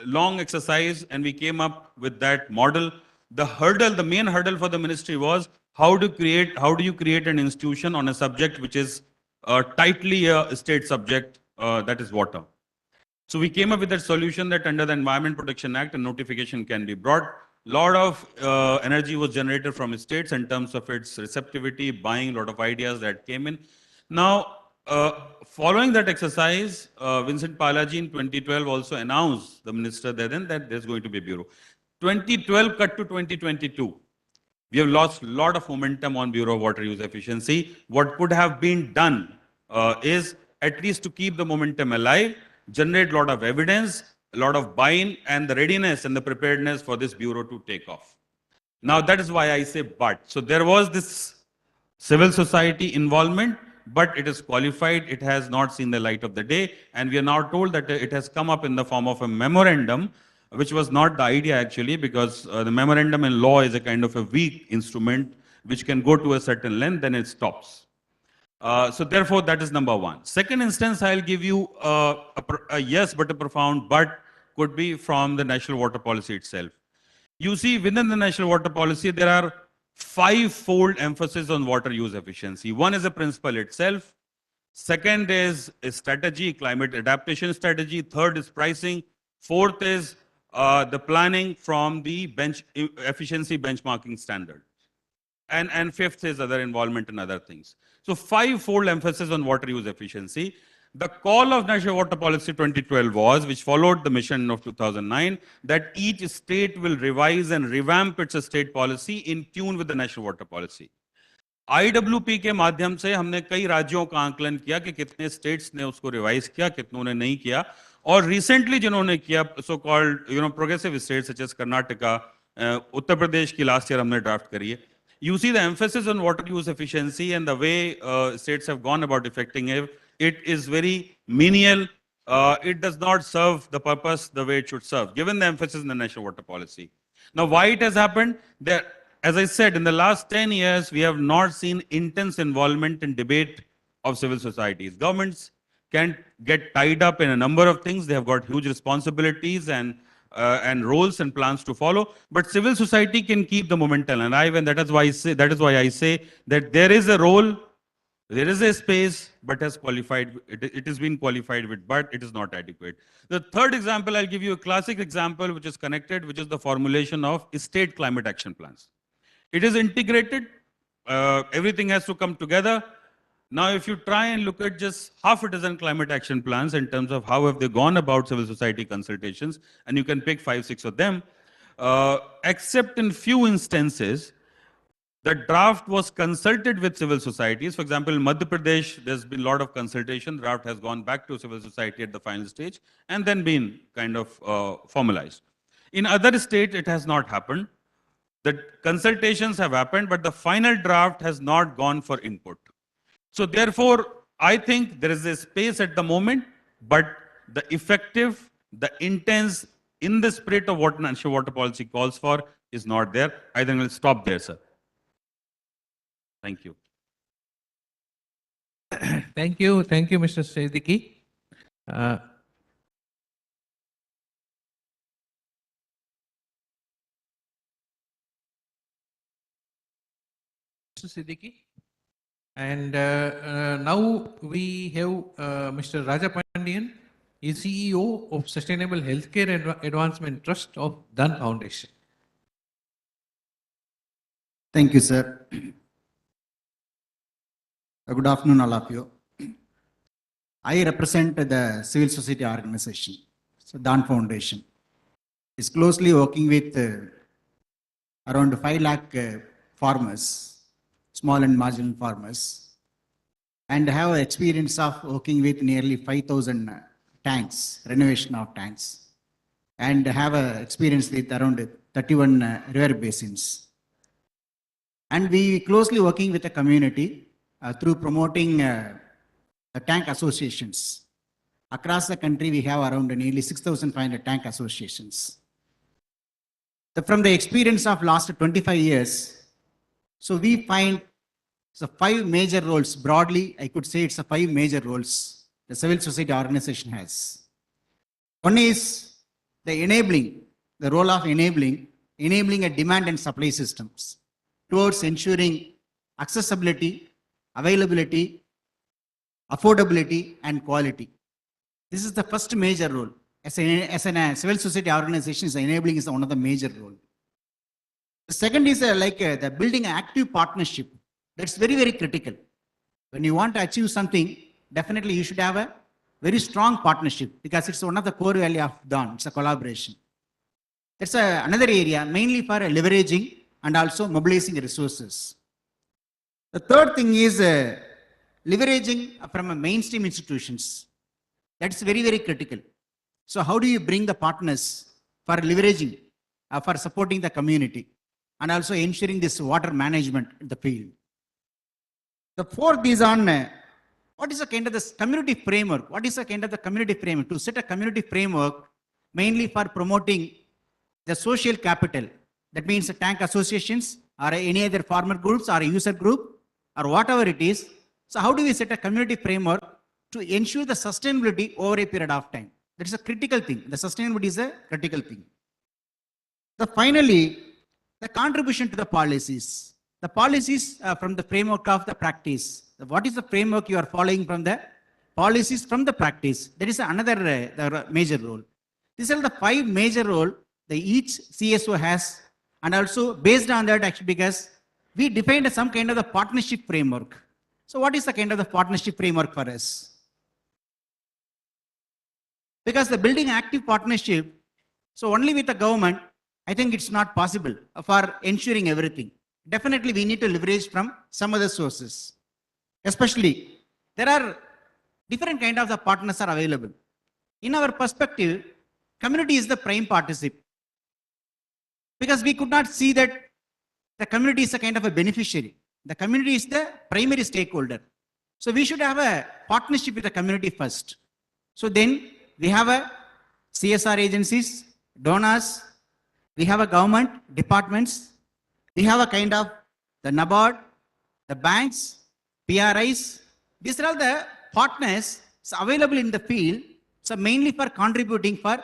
Speaker 6: long exercise and we came up with that model. The main hurdle for the ministry was how do you create an institution on a subject which is tightly a state subject, that is water. So we came up with that solution that under the Environment Protection Act, a notification can be brought. A lot of energy was generated from states in terms of its receptivity, buying, a lot of ideas that came in. Now, following that exercise, Vincent Palaji in 2012 also announced, the minister then, that there's going to be a bureau. 2012 cut to 2022. We have lost a lot of momentum on Bureau of Water Use Efficiency. What could have been done is at least to keep the momentum alive, generate a lot of evidence, a lot of buy-in, and the readiness and the preparedness for this bureau to take off. Now, that is why I say but. So there was this civil society involvement, but it is qualified, it has not seen the light of the day, and we are now told that it has come up in the form of a memorandum, which was not the idea actually, because the memorandum in law is a kind of a weak instrument which can go to a certain length, then it stops. So therefore, that is number one. Second instance, I'll give you a yes, but a profound but could be from the national water policy itself. You see, within the national water policy, there are 5-fold emphasis on water use efficiency. One is the principle itself. Second is a strategy, climate adaptation strategy. Third is pricing. Fourth is the planning from the efficiency benchmarking standard. And fifth is other involvement in other things. So 5-fold emphasis on water use efficiency. The call of National Water Policy 2012 was, which followed the mission of 2009, that each state will revise and revamp its state policy in tune with the National Water Policy. IWP के माध्यम से हमने कई राज्यों का आंकलन किया कि कितने स्टेट्स ने उसको रिवाइज किया, कितनों ने नहीं किया, और रिसेंटली जिन्होंने किया, so called progressive states such as Karnataka, Uttar Pradesh की लास्ट ईयर हमने ड्राफ्ट करी है. You see the emphasis on water use efficiency and the way states have gone about effecting it is very menial. It does not serve the purpose the way it should serve, given the emphasis in the national water policy. Now, why it has happened? As I said, in the last 10 years, we have not seen intense involvement in debate of civil societies. Governments can get tied up in a number of things. They have got huge responsibilities and roles and plans to follow, but civil society can keep the momentum alive, and that is why I say that there is a role, there is a space, but has qualified. It has been qualified with, but it is not adequate. The third example, I'll give you a classic example which is connected, which is the formulation of state climate action plans. It is integrated. Everything has to come together. Now, if you try and look at just half a dozen climate action plans in terms of how have they gone about civil society consultations, and you can pick 5-6 of them, except in few instances, the draft was consulted with civil societies. For example, in Madhya Pradesh, there's been a lot of consultation. The draft has gone back to civil society at the final stage and then been kind of formalized. In other states, it has not happened. The consultations have happened, but the final draft has not gone for input. So therefore, I think there is a space at the moment, but the effective, the intense, in the spirit of what national water policy calls for is not there. I think we'll stop there, sir. Thank you.
Speaker 2: Thank you, Mr. Siddiqui. Mr. Siddiqui. And now we have Mr. Raja Pandian, he is CEO of Sustainable Healthcare Advancement Trust of Dhan Foundation.
Speaker 7: Thank you, sir. Good afternoon, all of you. I represent the civil society organization, so Dhan Foundation. It's closely working with around 5 lakh farmers, small and marginal farmers, and have experience of working with nearly 5,000 tanks, renovation of tanks, and have experience with around 31 river basins. And we closely working with the community through promoting the tank associations. Across the country, we have around nearly 6,500 tank associations. From the experience of last 25 years, so we find so 5 major roles. Broadly, I could say it's a 5 major roles the civil society organization has. One is the enabling, the role of enabling a demand and supply systems towards ensuring accessibility, availability, affordability, and quality. This is the first major role. As a civil society organization, enabling is one of the major role. The second is the building an active partnership. That's very, very critical. When you want to achieve something, definitely you should have a very strong partnership because it's one of the core value of Dawn. It's a collaboration. That's another area mainly for leveraging and also mobilizing resources. The third thing is leveraging from mainstream institutions. That's very, very critical. So how do you bring the partners for leveraging, for supporting the community and also ensuring this water management in the field? The fourth is on what is the kind of this community framework? What is the kind of the community framework? To set a community framework mainly for promoting the social capital. That means the tank associations or any other farmer groups or a user group or whatever it is. So how do we set a community framework to ensure the sustainability over a period of time? That is a critical thing. The sustainability is a critical thing. So finally, the contribution to the policies. The policies from the framework of the practice. What is the framework you are following from the policies from the practice? That is another major role. These are the 5 major roles that each CSO has, and also based on that actually because we defined some kind of the partnership framework. So what is the kind of the partnership framework for us? Because the building active partnership, so only with the government, I think it's not possible for ensuring everything. Definitely we need to leverage from some other sources. Especially, there are different kind of the partners are available. In our perspective, community is the prime participant. Because we could not see that the community is a kind of a beneficiary. The community is the primary stakeholder. So we should have a partnership with the community first. So then we have a CSR agencies, donors, we have a government, departments, we have a kind of the NABARD, the banks, PRIs. These are all the partners available in the field, so mainly for contributing for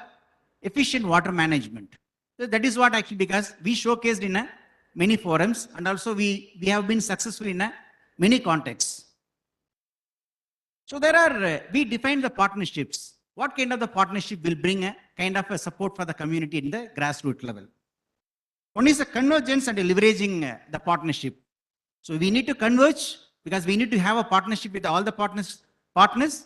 Speaker 7: efficient water management. So that is what actually, because we showcased in many forums and also we have been successful in many contexts. So there are, we defined the partnerships. What kind of the partnership will bring a kind of a support for the community in the grassroots level? One is the convergence and leveraging the partnership. So we need to converge because we need to have a partnership with all the partners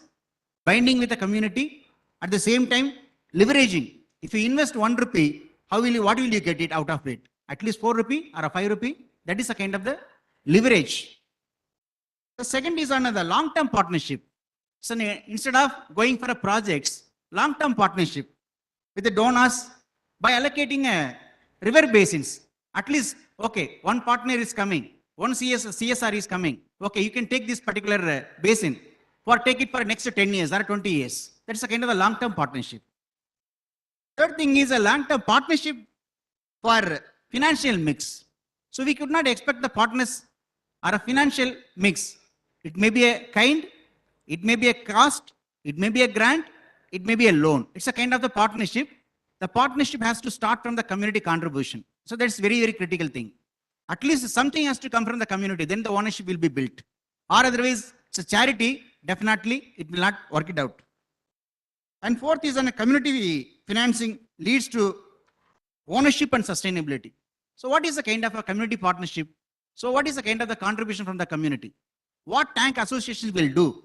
Speaker 7: binding with the community. At the same time, leveraging. If you invest 1 rupee, what will you get it out of it? At least 4 rupee or a 5 rupee. That is a kind of the leverage. The second is another long-term partnership. So instead of going for a projects, long-term partnership with the donors by allocating a river basins. At least, okay, one partner is coming, one CSR is coming. Okay, you can take this particular basin take it for next 10 years or 20 years. That's a kind of a long-term partnership. Third thing is a long-term partnership for financial mix. So we could not expect the partners or a financial mix. It may be a kind, it may be a cost, it may be a grant, it may be a loan. It's a kind of the partnership. The partnership has to start from the community contribution. So that's very, very critical thing. At least something has to come from the community, then the ownership will be built. Or otherwise, it's a charity, definitely it will not work it out. And fourth is on a community financing leads to ownership and sustainability. So what is the kind of a community partnership? So what is the kind of the contribution from the community? What tank associations will do?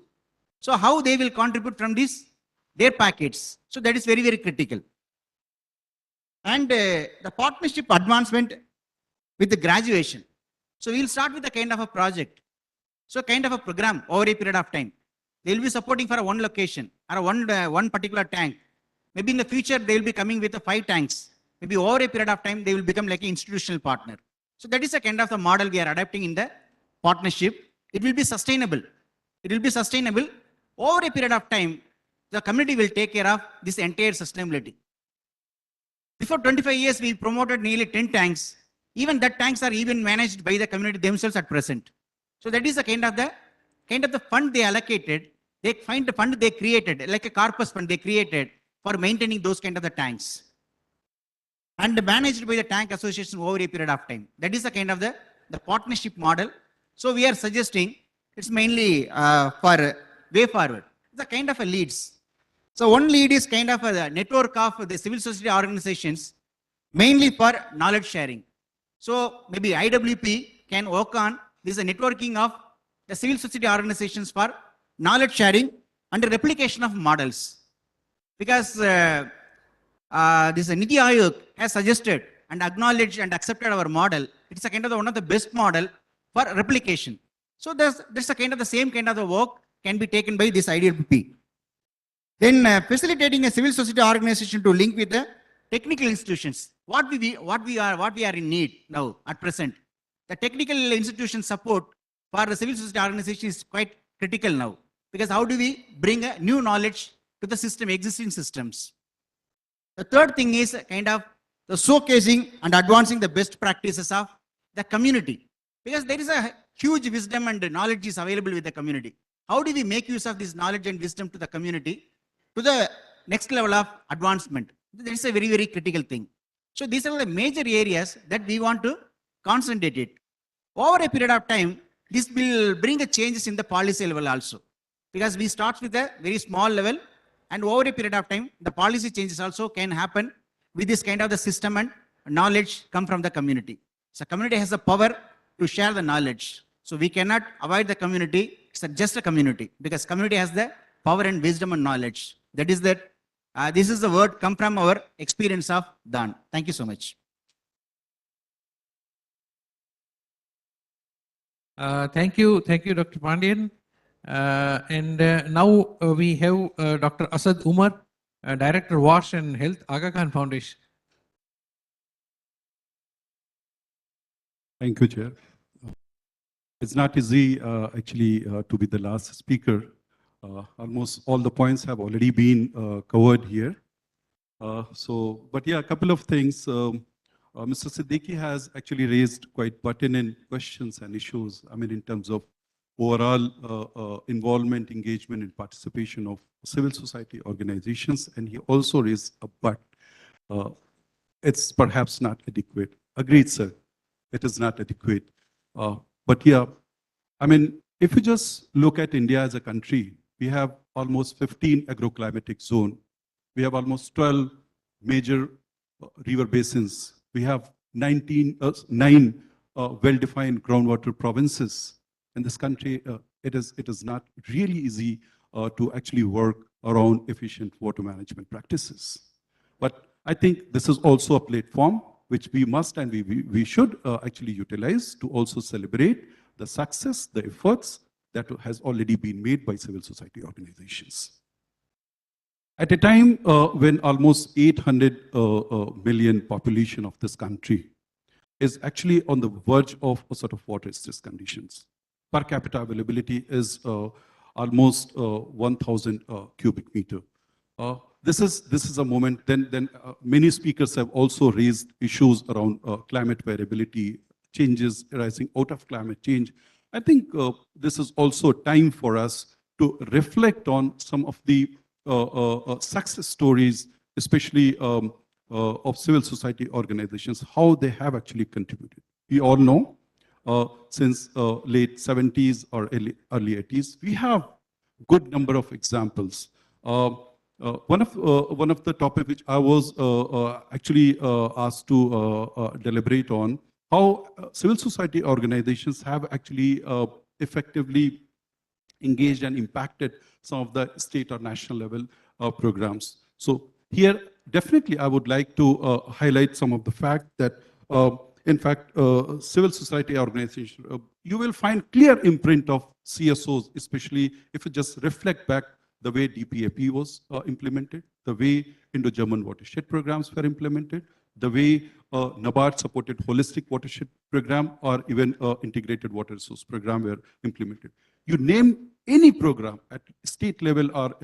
Speaker 7: So how they will contribute from their packets. So that is very, very critical. And the partnership advancement with the graduation. So we'll start with a kind of a project. So kind of a program over a period of time. they will be supporting for one location or one particular tank. Maybe in the future, they will be coming with 5 tanks. Maybe over a period of time, they will become like an institutional partner. So that is the kind of the model we are adapting in the partnership. It will be sustainable. It will be sustainable. Over a period of time, the community will take care of this entire sustainability. Before 25 years, we promoted nearly 10 tanks. Even that tanks are even managed by the community themselves at present. So that is the kind of the fund they allocated. They find the fund they created, like a corpus fund they created for maintaining those kind of the tanks. And managed by the tank association over a period of time. That is the kind of the partnership model. So we are suggesting it's mainly for way forward. The kind of a leads. So one lead is kind of a network of the civil society organizations, mainly for knowledge sharing. So maybe IWP can work on this networking of the civil society organizations for knowledge sharing and replication of models. Because this Niti Aayog has suggested and acknowledged and accepted our model. It's a kind of one of the best model for replication. So there's a kind of the same kind of the work can be taken by this IWP. Then facilitating a civil society organization to link with the technical institutions. What we are in need now at present. The technical institution support for the civil society organization is quite critical now. Because how do we bring a new knowledge to the system, existing systems? The third thing is kind of the showcasing and advancing the best practices of the community. Because there is a huge wisdom and knowledge is available with the community. How do we make use of this knowledge and wisdom to the community to the next level of advancement? That is a very, very critical thing. So these are the major areas that we want to concentrate it. Over a period of time, this will bring the changes in the policy level also. Because we start with a very small level and over a period of time, the policy changes also can happen with this kind of the system and knowledge come from the community. So community has the power to share the knowledge. So we cannot avoid the community. It's just a community because community has the power and wisdom and knowledge. That is that. This is the word come from our experience of Dan. Thank you so much.
Speaker 2: Thank you, Dr. Pandian. Now we have Dr. Asad Umar, Director WASH and Health, Aga Khan Foundation.
Speaker 8: Thank you, Chair. It's not easy actually to be the last speaker. Almost all the points have already been covered here. But yeah, a couple of things. Mr. Siddiqui has actually raised quite pertinent questions and issues. I mean, in terms of overall involvement, engagement, and participation of civil society organizations. And he also raised a but. It's perhaps not adequate. Agreed, sir. It is not adequate. But yeah, I mean, if you just look at India as a country, we have almost 15 agroclimatic zones. We have almost 12 major river basins. We have 9 well-defined groundwater provinces. In this country, it is not really easy to actually work around efficient water management practices. But I think this is also a platform which we must and we should actually utilize to also celebrate the success, the efforts that has already been made by civil society organizations. At a time when almost 800 million population of this country is actually on the verge of a sort of water stress conditions. Per capita availability is almost 1,000 cubic meter. This is a moment, then many speakers have also raised issues around climate variability, changes arising out of climate change. I think this is also time for us to reflect on some of the success stories, especially of civil society organizations, how they have actually contributed. We all know since late 70s or early 80s, we have good number of examples. One of the topics which I was actually asked to deliberate on, how civil society organizations have actually effectively engaged and impacted some of the state or national level programs. So here, definitely I would like to highlight some of the fact that in fact, civil society organization, you will find clear imprint of CSOs, especially if you just reflect back the way DPAP was implemented, the way Indo-German watershed programs were implemented, the way NABARD supported holistic watershed program or even integrated water resource program were implemented. You name any program at state level or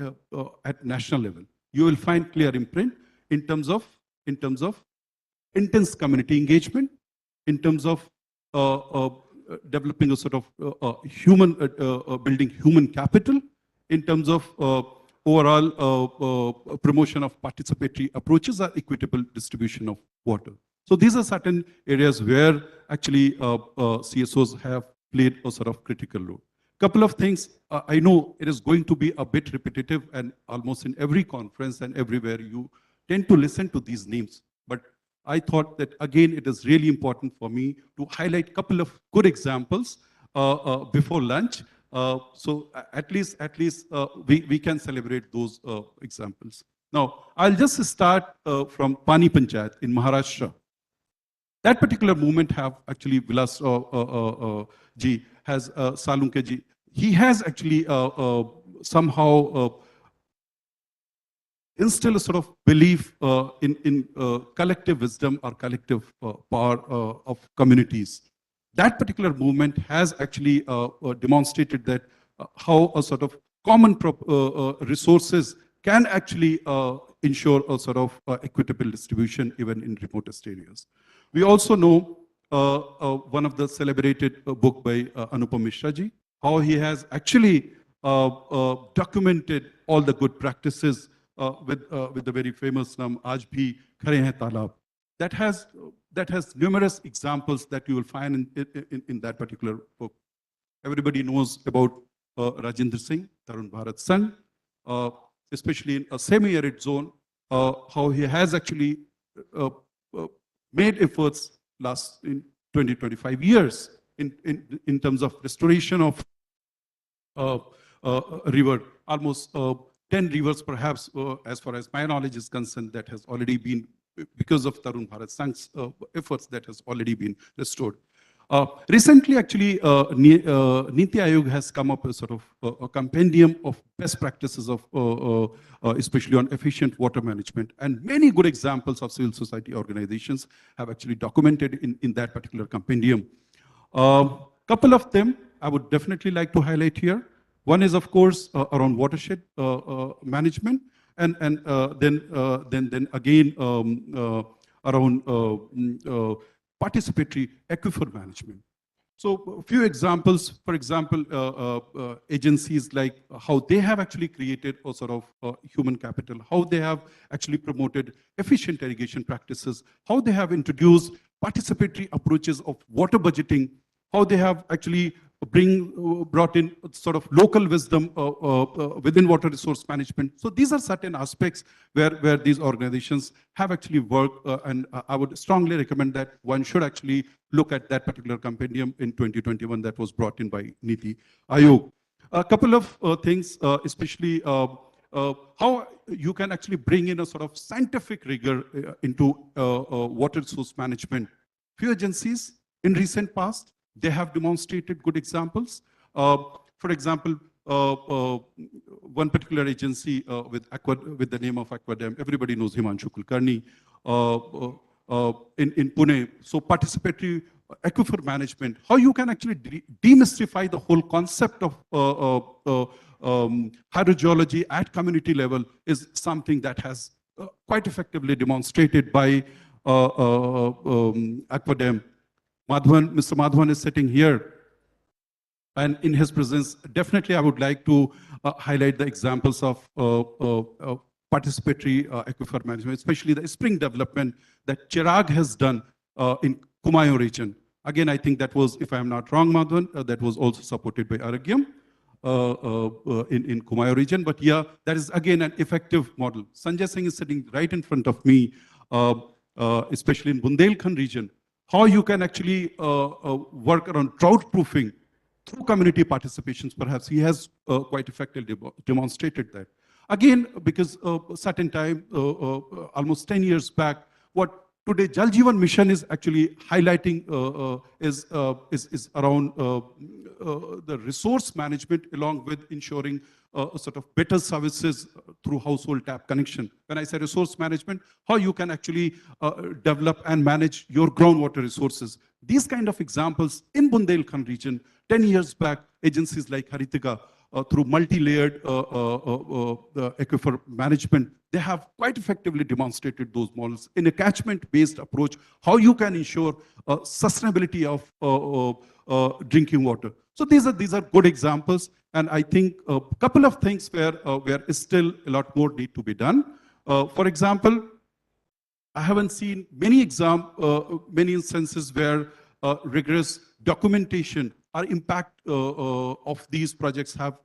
Speaker 8: at national level, you will find clear imprint in terms of intense community engagement, in terms of developing a sort of building human capital, in terms of overall promotion of participatory approaches or equitable distribution of water. So these are certain areas where actually CSOs have played a sort of critical role. Couple of things, I know it is going to be a bit repetitive and almost in every conference and everywhere you tend to listen to these names, but I thought that again, it is really important for me to highlight a couple of good examples before lunch. So at least we can celebrate those examples. Now, I'll just start from Pani Panchayat in Maharashtra. That particular movement have actually Vilas ji has Salunke ji. He has actually somehow instill a sort of belief in collective wisdom or collective power of communities. That particular movement has actually demonstrated that how a sort of common resources can actually ensure a sort of equitable distribution even in remotest areas. We also know one of the celebrated book by Anupam Mishra ji, how he has actually documented all the good practices with the very famous name Aaj Bhi Khare Hain Talab. That has numerous examples that you will find in that particular book. Everybody knows about Rajendra Singh, Tarun Bharat's son, especially in a semi-arid zone, how he has actually made efforts in 20-25 years in terms of restoration of a river, almost 10 rivers perhaps, as far as my knowledge is concerned, that has already been, because of Tarun Bharat Sangh's efforts, that has already been restored. Recently, actually, Niti Aayog has come up with sort of a compendium of best practices of, especially on efficient water management. And many good examples of civil society organizations have actually documented in that particular compendium. Couple of them I would definitely like to highlight here. One is, of course, around watershed management, and then again around participatory aquifer management. So a few examples, for example, agencies like how they have actually created a sort of human capital, how they have actually promoted efficient irrigation practices, how they have introduced participatory approaches of water budgeting, how they have actually brought in sort of local wisdom within water resource management. So these are certain aspects where these organizations have actually worked, and I would strongly recommend that one should actually look at that particular compendium in 2021 that was brought in by Niti Aayog. A couple of things, especially how you can actually bring in a sort of scientific rigor into water resource management. Few agencies in recent past, they have demonstrated good examples. For example, one particular agency with the name of Aquadem, everybody knows Himanshu Kulkarni in Pune. So participatory aquifer management, how you can actually demystify the whole concept of hydrogeology at community level is something that has quite effectively demonstrated by Aquadem. Mr. Madhavan is sitting here, and in his presence, definitely I would like to highlight the examples of participatory aquifer management, especially the spring development that Chirag has done in Kumaon region. Again, I think that was, if I am not wrong, Madhavan, that was also supported by Aragyam in Kumaon region. But yeah, that is again an effective model. Sanjay Singh is sitting right in front of me, especially in Bundelkhand region. How you can actually work around drought proofing through community participations, perhaps he has quite effectively demonstrated that. Again, because certain time, almost 10 years back, what today Jal Jeevan Mission is actually highlighting is around the resource management along with ensuring sort of better services through household tap connection. When I say resource management, how you can actually develop and manage your groundwater resources. These kind of examples in Bundelkhand region, 10 years back, agencies like Haritika, through multi-layered aquifer management, they have quite effectively demonstrated those models in a catchment-based approach, how you can ensure sustainability of drinking water. So these are good examples, and I think a couple of things where still a lot more need to be done. For example, I haven't seen many instances where rigorous documentation or impact of these projects have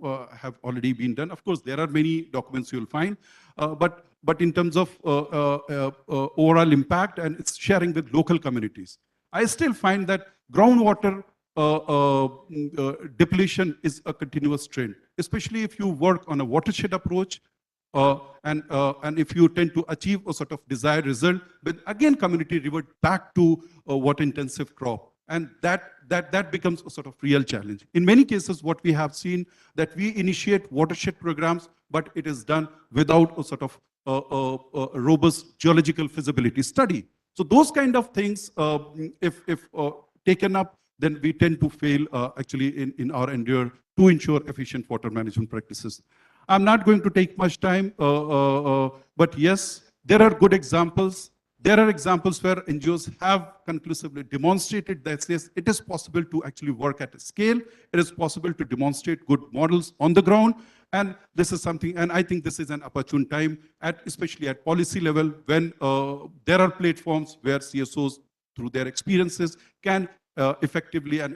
Speaker 8: already been done. Of course, there are many documents you'll find, but in terms of overall impact and its sharing with local communities, I still find that groundwater depletion is a continuous trend, especially if you work on a watershed approach. And if you tend to achieve a sort of desired result, but again, community revert back to water-intensive crop, and that becomes a sort of real challenge. In many cases, what we have seen that we initiate watershed programs, but it is done without a sort of a robust geological feasibility study. So those kind of things, if taken up, then we tend to fail actually in our endeavor to ensure efficient water management practices. I'm not going to take much time, but yes, there are good examples. There are examples where NGOs have conclusively demonstrated that yes, it is possible to actually work at a scale. It is possible to demonstrate good models on the ground. And this is something, and I think this is an opportune time, especially at policy level, when there are platforms where CSOs, through their experiences, can effectively and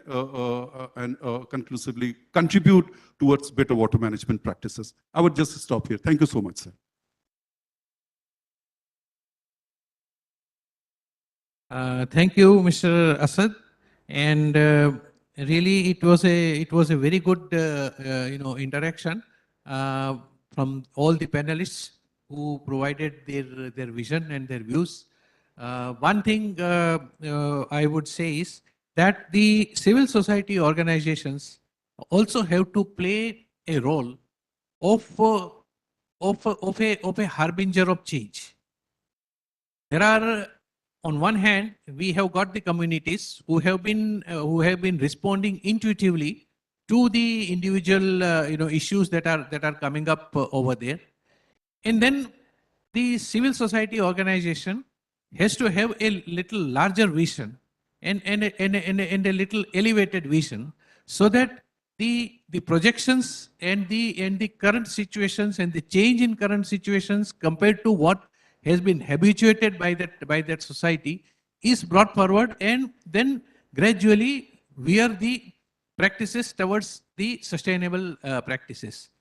Speaker 8: conclusively contribute towards better water management practices. I would just stop here. Thank you so much, sir.
Speaker 2: Thank you, Mr. Asad. And really, it was a very good interaction from all the panelists who provided their vision and their views. One thing I would say is that the civil society organizations also have to play a role of a harbinger of change. There are, on one hand, we have got the communities who have been responding intuitively to the individual issues that are coming up over there, and then the civil society organization has to have a little larger vision and a little elevated vision, so that the projections and the current situations and the change in current situations compared to what has been habituated by that society is brought forward, and then gradually veer the practices towards the sustainable practices.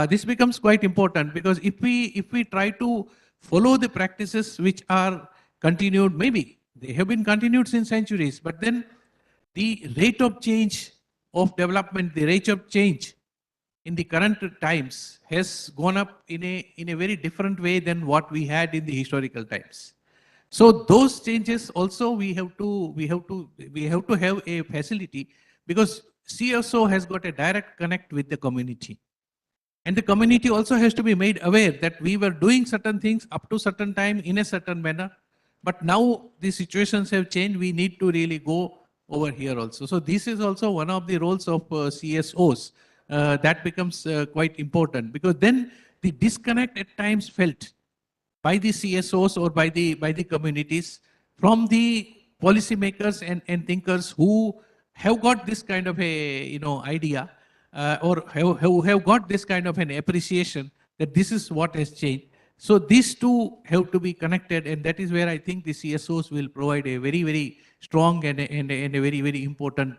Speaker 2: This becomes quite important, because if we try to follow the practices which are continued, maybe they have been continued since centuries, but then the rate of change of development, the rate of change in the current times has gone up in a very different way than what we had in the historical times. So those changes also we have to have a facility, because CSO has got a direct connect with the community. And the community also has to be made aware that we were doing certain things up to certain time in a certain manner, but now the situations have changed. We need to really go over here also. So this is also one of the roles of CSOs. That becomes quite important, because then the disconnect at times felt by the CSOs or by the communities from the policymakers and thinkers who have got this kind of a idea or have got this kind of an appreciation that this is what has changed. So these two have to be connected, and that is where I think the CSOs will provide a very, very strong and a very, very important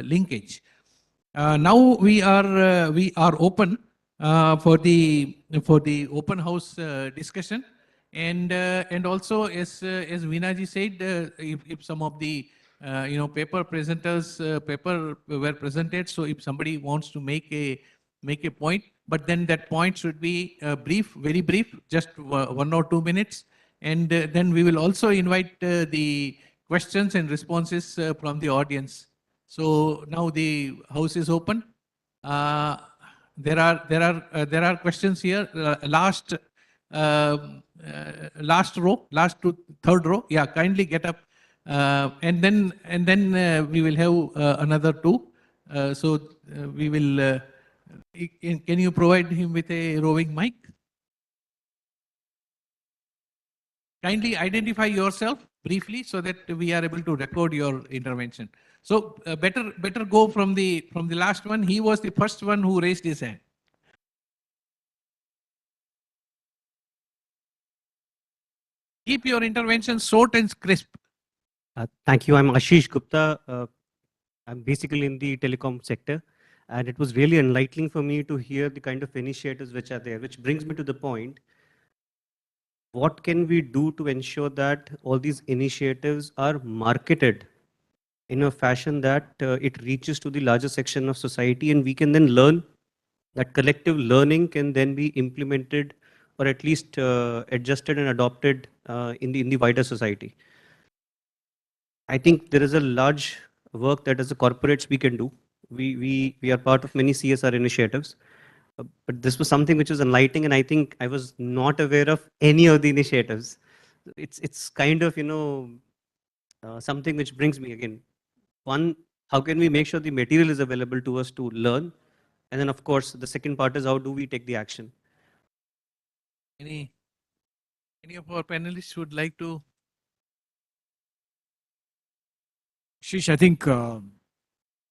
Speaker 2: linkage. Now we are open for the open house discussion, and also as Veena ji said, if some of the paper presenters paper were presented, so if somebody wants to make a point, but then that point should be brief, very brief, just 1 or 2 minutes, And then we will also invite the questions and responses from the audience. So now the house is open. There are questions here. Last row, last to third row. Yeah, kindly get up, and then we will have another two. We will. Can you provide him with a roving mic? Kindly identify yourself briefly so that we are able to record your intervention. So better go from the last one. He was the first one who raised his hand. Keep your intervention short and crisp.
Speaker 9: Thank you. I'm Ashish Gupta. I'm basically in the telecom sector, and it was really enlightening for me to hear the kind of initiatives which are there, which brings me to the point. What can we do to ensure that all these initiatives are marketed in a fashion that it reaches to the larger section of society, and we can then learn that collective learning can then be implemented or at least adjusted and adopted in the wider society. I think there is a large work that as a corporates we can do. We are part of many CSR initiatives, but this was something which was enlightening, and I think I was not aware of any of the initiatives. It's kind of something which brings me again. One, how can we make sure the material is available to us to learn, and then of course the second part is how do we take the action.
Speaker 2: Any of our panelists would like to?
Speaker 3: Ashish, I think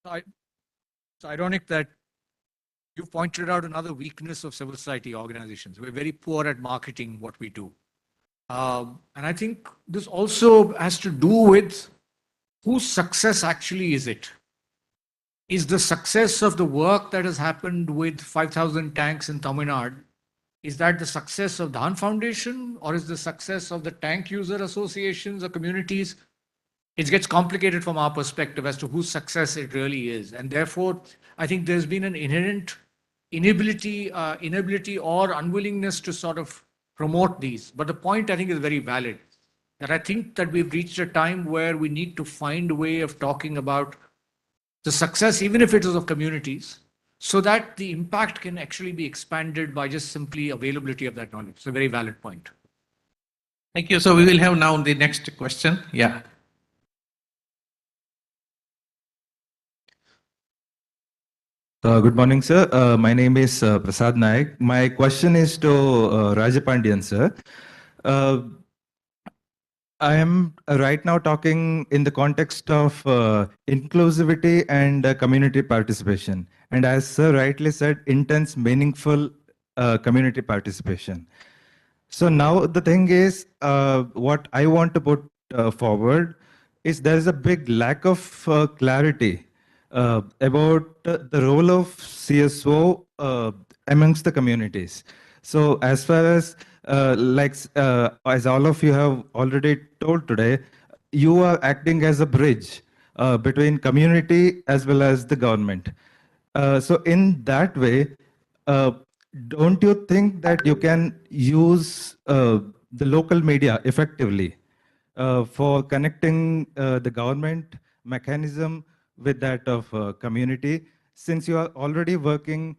Speaker 3: it's ironic that you've pointed out another weakness of civil society organizations. We're very poor at marketing what we do. And I think this also has to do with whose success actually is it? Is the success of the work that has happened with 5,000 tanks in Tamil Nadu, is that the success of Dhan Foundation, or is the success of the tank user associations or communities? It gets complicated from our perspective as to whose success it really is. And therefore, I think there's been an inherent inability or unwillingness to sort of promote these. But the point I think is very valid, that I think that we've reached a time where we need to find a way of talking about the success, even if it is of communities, so that the impact can actually be expanded by just simply availability of that knowledge. It's a very valid point.
Speaker 2: Thank you. So we will have now the next question. Yeah.
Speaker 10: Good morning, sir. My name is Prasad Naik. My question is to Rajapandian, sir. I am right now talking in the context of inclusivity and community participation. And as sir rightly said, intense, meaningful community participation. So now the thing is, what I want to put forward is there is a big lack of clarity about the role of CSO amongst the communities. So as far as as all of you have already told today, you are acting as a bridge between community as well as the government. So in that way, don't you think that you can use the local media effectively for connecting the government mechanism with that of community, since you are already working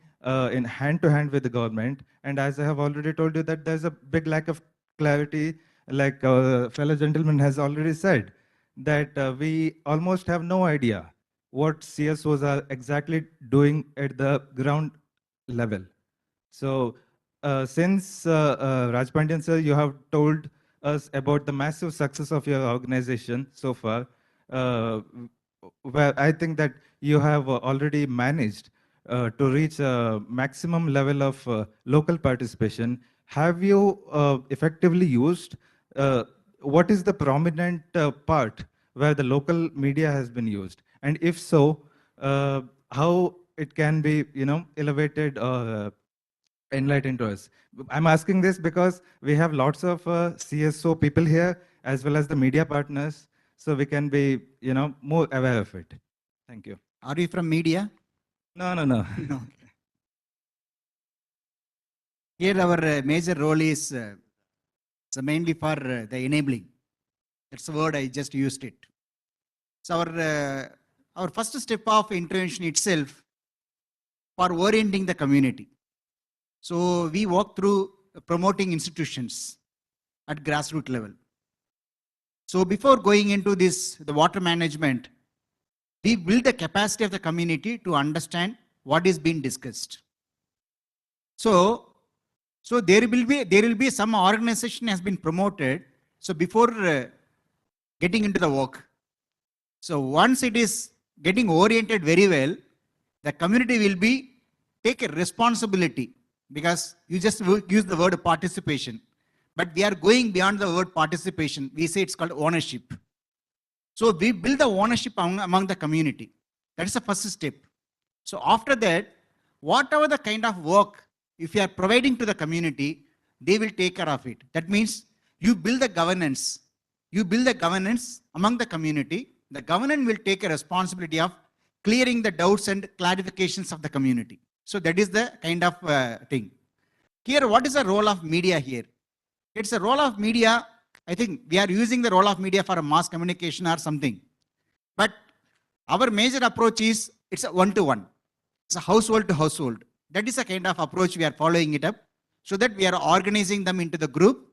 Speaker 10: in hand to hand with the government? And as I have already told you that there's a big lack of clarity, like our fellow gentleman has already said, that we almost have no idea what CSOs are exactly doing at the ground level. So since Rajpandian sir, you have told us about the massive success of your organization so far, where I think that you have already managed to reach a maximum level of local participation. Have you effectively used what is the prominent part where the local media has been used? And if so, how it can be, elevated or enlightened to us? I'm asking this because we have lots of CSO people here, as well as the media partners, so we can be, more aware of it. Thank you.
Speaker 7: Are you from media?
Speaker 10: No.
Speaker 7: No. Here our major role is So mainly for the enabling. That's the word I just used it. So our first step of intervention itself for orienting the community. So we walk through promoting institutions at grassroots level. So before going into this, the water management, we build the capacity of the community to understand what is being discussed. So there will be some organization has been promoted. So before getting into the work, so once it is getting oriented very well, the community will take a responsibility, because you just use the word participation, but we are going beyond the word participation. We say it's called ownership. So we build the ownership among the community. That is the first step. So after that, whatever the kind of work, if you are providing to the community, they will take care of it. That means you build the governance. You build the governance among the community. The government will take a responsibility of clearing the doubts and clarifications of the community. So that is the kind of thing. Here, what is the role of media here? It's a role of media. I think we are using the role of media for a mass communication or something. But our major approach is, it's a one-to-one. It's a household to household. That is a kind of approach we are following it up, so that we are organizing them into the group.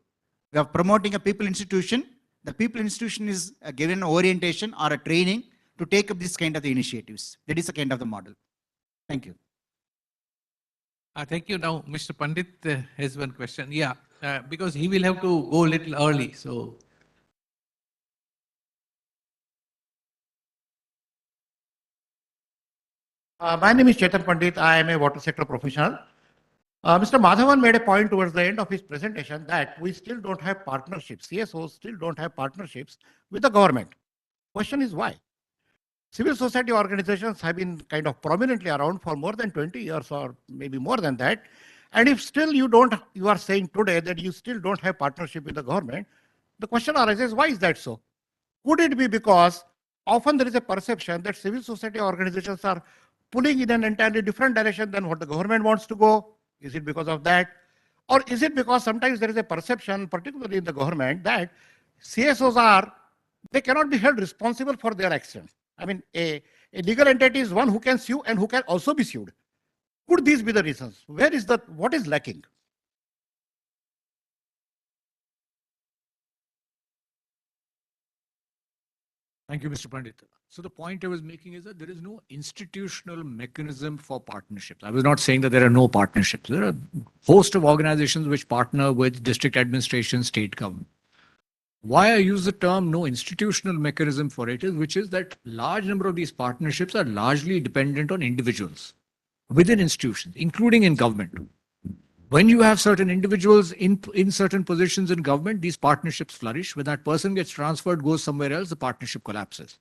Speaker 7: We are promoting a people institution. The people institution is given orientation or a training to take up this kind of the initiatives. That is a kind of the model. Thank you.
Speaker 2: Thank you. Now, Mr. Pandit has one question. Yeah, because he will have to go a little early. So,
Speaker 11: My name is Chetan Pandit. I am a water sector professional. Mr. Madhavan made a point towards the end of his presentation that we still don't have partnerships. CSOs still don't have partnerships with the government. Question is why? Civil society organizations have been kind of prominently around for more than 20 years or maybe more than that. And if still you are saying today that you still don't have partnership with the government, the question arises, why is that so? Could it be because often there is a perception that civil society organizations are pulling in an entirely different direction than what the government wants to go? Is it because of that? Or is it because sometimes there is a perception, particularly in the government, that CSOs they cannot be held responsible for their actions? I mean, a legal entity is one who can sue and who can also be sued. Could these be the reasons? What is lacking?
Speaker 3: Thank you, Mr. Pandit. So the point I was making is that there is no institutional mechanism for partnerships. I was not saying that there are no partnerships. There are a host of organizations which partner with district administration, state government. Why I use the term no institutional mechanism for it is, which is that large number of these partnerships are largely dependent on individuals within institutions, including in government. When you have certain individuals in certain positions in government, these partnerships flourish. When that person gets transferred, goes somewhere else, the partnership collapses.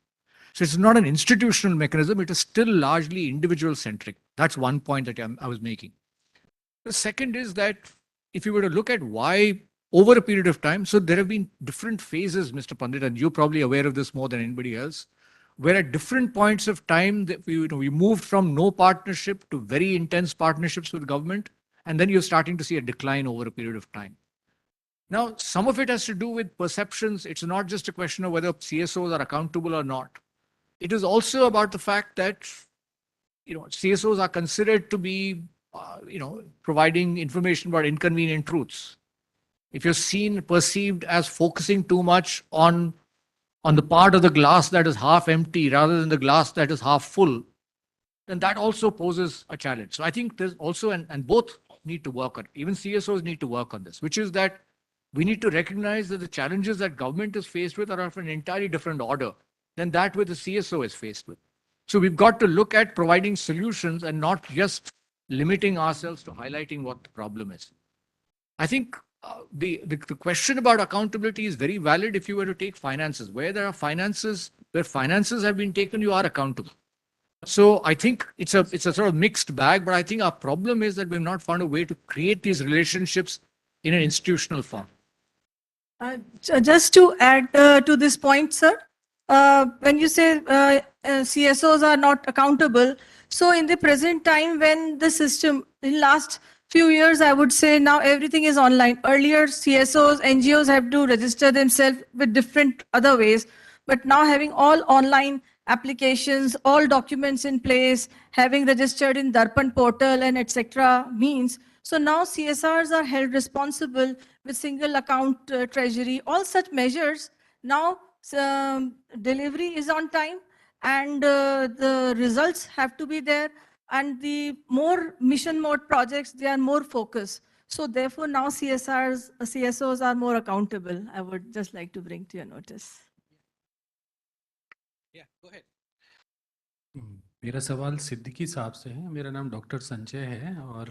Speaker 3: So it's not an institutional mechanism. It is still largely individual centric. That's one point that I was making. The second is that if you were to look at why over a period of time, so there have been different phases, Mr. Pandit, and you're probably aware of this more than anybody else, where at different points of time that we moved from no partnership to very intense partnerships with government, and then you're starting to see a decline over a period of time. Now, some of it has to do with perceptions. It's not just a question of whether CSOs are accountable or not. It is also about the fact that CSOs are considered to be providing information about inconvenient truths. If you're perceived as focusing too much on the part of the glass that is half empty rather than the glass that is half full, then that also poses a challenge. So I think there's also, and both need to work on it. Even CSOs need to work on this, which is that we need to recognize that the challenges that government is faced with are of an entirely different order than that which the CSO is faced with. So we've got to look at providing solutions and not just limiting ourselves to highlighting what the problem is. I think the question about accountability is very valid if you were to take finances. Where finances have been taken, you are accountable. So I think it's a sort of mixed bag, but I think our problem is that we've not found a way to create these relationships in an institutional form.
Speaker 5: Just to add to this point, sir, when you say CSOs are not accountable, so in the present time when the system in last few years, I would say now everything is online. Earlier, CSOs, NGOs have to register themselves with different other ways, but now having all online applications, all documents in place, having registered in Darpan portal and etc. means, so now CSRs are held responsible with single account treasury, all such measures. Now delivery is on time and the results have to be there, and the more mission mode projects, they are more focused. So therefore now CSOs are more accountable. I would just like to bring to your notice.
Speaker 2: Yeah, go ahead.
Speaker 12: मेरा सवाल सिद्दीकी साहब से है। मेरा नाम doctor Sanjay है और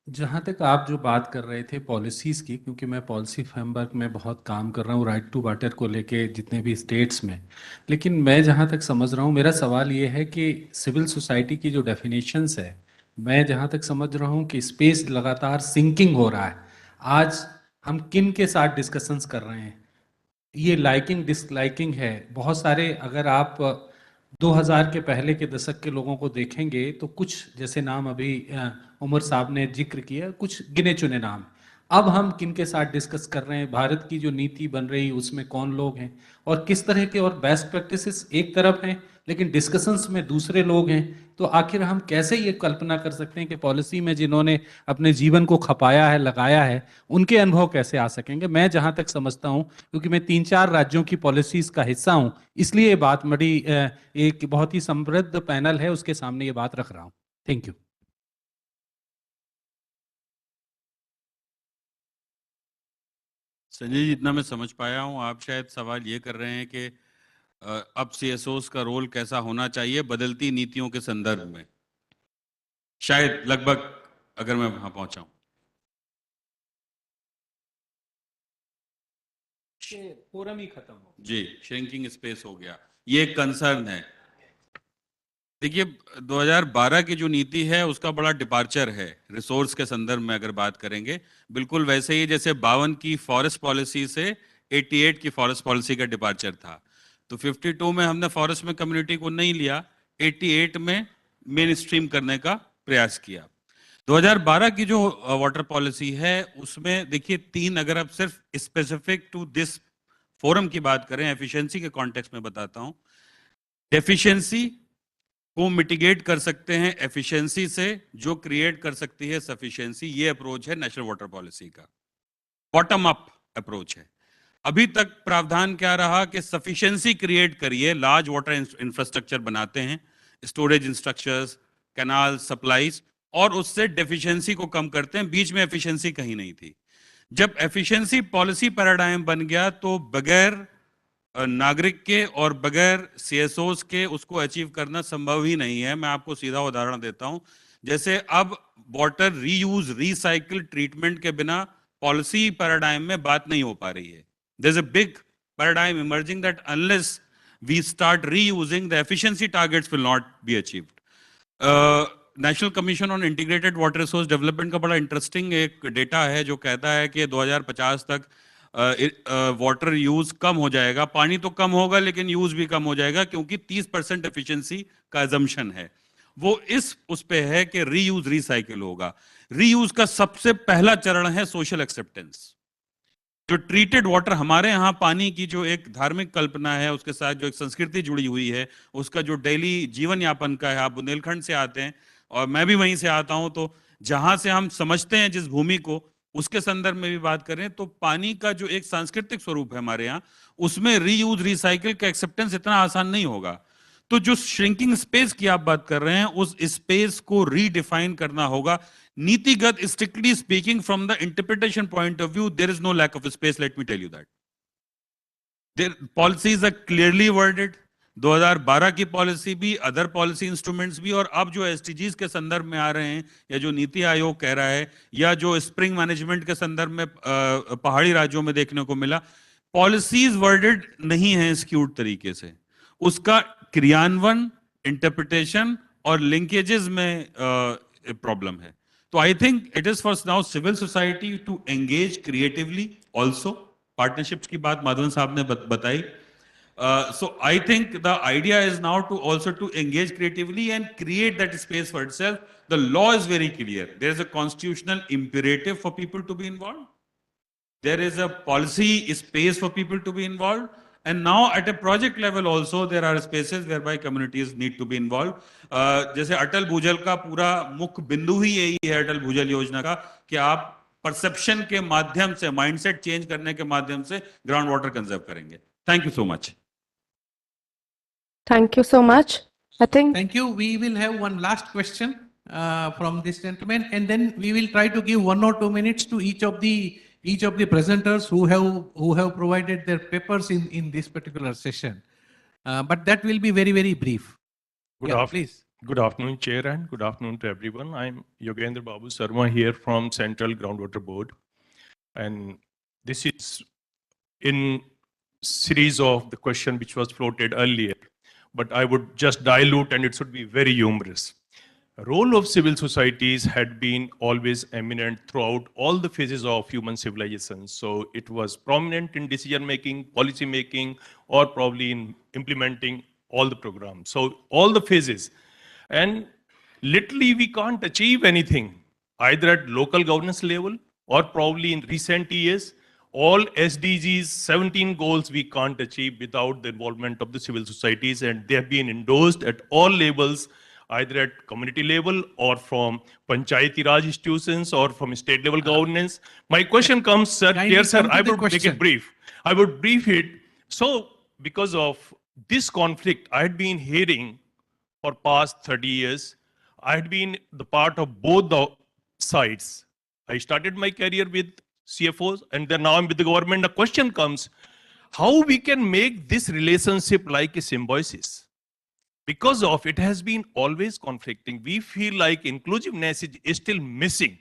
Speaker 12: जहाँ तक आप जो बात कर रहे थे पॉलिसीज़ की, क्योंकि मैं पॉलिसी फ्रेमवर्क में बहुत काम कर रहा हूँ राइट टू वाटर को लेके जितने भी स्टेट्स में, लेकिन मैं जहाँ तक समझ रहा हूँ मेरा सवाल ये है कि सिविल सोसाइटी की जो डेफिनेशंस है, मैं जहाँ तक समझ रहा हूँ कि स्पेस लगातार सिंकिंग हो रहा है। आज हम किन के साथ डिस्कशंस कर रहे हैं, ये लाइकिंग डिसलाइकिंग है बहुत सारे। अगर आप 2000 के पहले के दशक के लोगों को देखेंगे तो कुछ जैसे नाम अभी उमर साहब ने जिक्र किया, कुछ गिने चुने नाम। अब हम किन के साथ डिस्कस कर रहे हैं, भारत की जो नीति बन रही उसमें कौन लोग हैं और किस तरह के, और बेस्ट प्रैक्टिसेस एक तरफ हैं लेकिन डिस्कशंस में दूसरे लोग हैं। तो आखिर हम कैसे ये कल्पना कर सकते हैं कि पॉलिसी में जिन्होंने अपने जीवन को खपाया है, लगाया है, उनके अनुभव कैसे आ सकेंगे। मैं जहां तक समझता हूं, क्योंकि मैं 3-4 राज्यों की पॉलिसीज का हिस्सा हूं, इसलिए ये बात बड़ी एक बहुत ही समृद्ध पैनल है उसके सामने ये बात रख रहा हूं। Thank you.
Speaker 6: संजय जी, जितना मैं समझ पाया हूँ आप शायद सवाल ये कर रहे हैं कि अब सीएसओस का रोल कैसा होना चाहिए बदलती नीतियों के संदर्भ में, शायद लगभग, अगर मैं वहां पहुंचा हूं।
Speaker 12: फोरम ही खत्म हो
Speaker 6: जी, श्रिंकिंग स्पेस हो गया, ये एक कंसर्न है। देखिए 2012 की जो नीति है उसका बड़ा डिपार्चर है रिसोर्स के संदर्भ में अगर बात करेंगे, बिल्कुल वैसे ही जैसे 52 की फॉरेस्ट पॉलिसी से 88 की फॉरेस्ट पॉलिसी का डिपार्चर था। तो 52 में हमने फॉरेस्ट में कम्युनिटी को नहीं लिया, 88 में मेन स्ट्रीम करने का प्रयास किया। 2012 की जो वाटर पॉलिसी है उसमें देखिए 3, अगर आप सिर्फ स्पेसिफिक टू दिस फोरम की बात करें, एफिशिएंसी के कॉन्टेक्स्ट में बताता हूं, डेफिशिएंसी को मिटिगेट कर सकते हैं एफिशिएंसी से, जो क्रिएट कर सकती है सफिशिएंसी। ये अप्रोच है नेशनल वाटर पॉलिसी का, बॉटम अप अप्रोच है। अभी तक प्रावधान क्या रहा कि सफिशिएंसी क्रिएट करिए, लार्ज वाटर इंफ्रास्ट्रक्चर बनाते हैं, स्टोरेज इंस्ट्रक्चर्स, कैनाल, सप्लाईज, और उससे डेफिशिएंसी को कम करते हैं। बीच में एफिशिएंसी कहीं नहीं थी। जब एफिशिएंसी पॉलिसी पैराडाइम बन गया तो बगैर नागरिक के और बगैर सीएसओस के उसको अचीव करना संभव ही नहीं है। मैं आपको सीधा उदाहरण देता हूं, जैसे अब वाटर रीयूज रिसाइकिल ट्रीटमेंट के बिना पॉलिसी पैराडाइम में बात नहीं हो पा रही है। There is a big paradigm emerging that unless we start reusing the efficiency targets will not be achieved. National commission on integrated water resource development का बड़ा इंटरेस्टिंग एक डेटा है जो कहता है कि 2050 तक वाटर यूज कम हो जाएगा। पानी तो कम होगा लेकिन यूज भी कम हो जाएगा, क्योंकि 30% एफिशिएंसी का अजम्पशन है। वो उस पे है कि रीयूज रिसाइकिल होगा। रीयूज का सबसे पहला चरण है सोशल एक्सेप्टेंस। जो ट्रीटेड वाटर, हमारे यहाँ पानी की जो एक धार्मिक कल्पना है, उसके साथ जो एक संस्कृति जुड़ी हुई है, उसका जो डेली जीवन यापन का है, आप बुंदेलखंड से आते हैं और मैं भी वहीं से आता हूं, तो जहां से हम समझते हैं जिस भूमि को, उसके संदर्भ में भी बात करें तो पानी का जो एक सांस्कृतिक स्वरूप है हमारे यहाँ, उसमें रीयूज रिसाइकिल का एक्सेप्टेंस इतना आसान नहीं होगा। तो जो श्रिंकिंग स्पेस की आप बात कर रहे हैं, उस स्पेस को रीडिफाइन करना होगा नीतिगत। Strictly speaking, from the interpretation point of view, there is no lack of space, let me tell you that. Their policies are clearly worded, 2012 की पॉलिसी भी, अदर पॉलिसी इंस्ट्रूमेंट्स भी, और अब जो एसडीजीज के संदर्भ में आ रहे हैं, या जो नीति आयोग कह रहा है, या जो स्प्रिंग मैनेजमेंट के संदर्भ में पहाड़ी राज्यों में देखने को मिला, पॉलिसीज वर्डेड नहीं है स्क्यूड तरीके से। उसका क्रियान्वयन, इंटरप्रिटेशन और लिंकेजेस में प्रॉब्लम है। तो I think it is for now civil society to engage creatively also. Partnerships की बात माधवन साहब ने बताई। So I think the idea is now to also to engage creatively and create that space for itself. The law is very clear. There is a constitutional imperative for people to be involved. There is a policy space for people to be involved. And now at a project level also, there are spaces whereby communities need to be involved. जैसे अटल भूजल का पूरा मुख्य बिंदु ही यही है अटल भूजल योजना का कि आप परसेप्शन के माध्यम से माइंडसेट चेंज करने के माध्यम से ग्राउंड वाटर कंजर्व करेंगे. Thank you so much.
Speaker 13: Thank you so much. I think.
Speaker 2: Thank you. We will have one last question from this gentleman, and then we will try to give 1 or 2 minutes to each of the presenters who have provided their papers in this particular session. But that will be very, very brief. Please.
Speaker 14: Good afternoon, Chair, and good afternoon to everyone. I'm Yogendra Babu Sarma here from Central Groundwater Board. And this is in series of the question which was floated earlier, but I would just dilute and it should be very humorous. Role of civil societies had been always eminent throughout all the phases of human civilization. So it was prominent in decision making, policy making, or probably in implementing all the programs. So all the phases. And literally we can't achieve anything either at local governance level or probably in recent years. All SDGs, 17 goals we can't achieve without the involvement of the civil societies, and they have been endorsed at all levels, either at community level or from Panchayati Raj institutions or from state level governance. My question comes, sir, dear sir, I would make it brief. I would brief it. So because of this conflict, I had been hearing for past 30 years, I had been the part of both the sides. I started my career with CFOs and then now I'm with the government. The question comes, how we can make this relationship like a symbiosis? Because of it has been always conflicting. We feel like inclusiveness is still missing.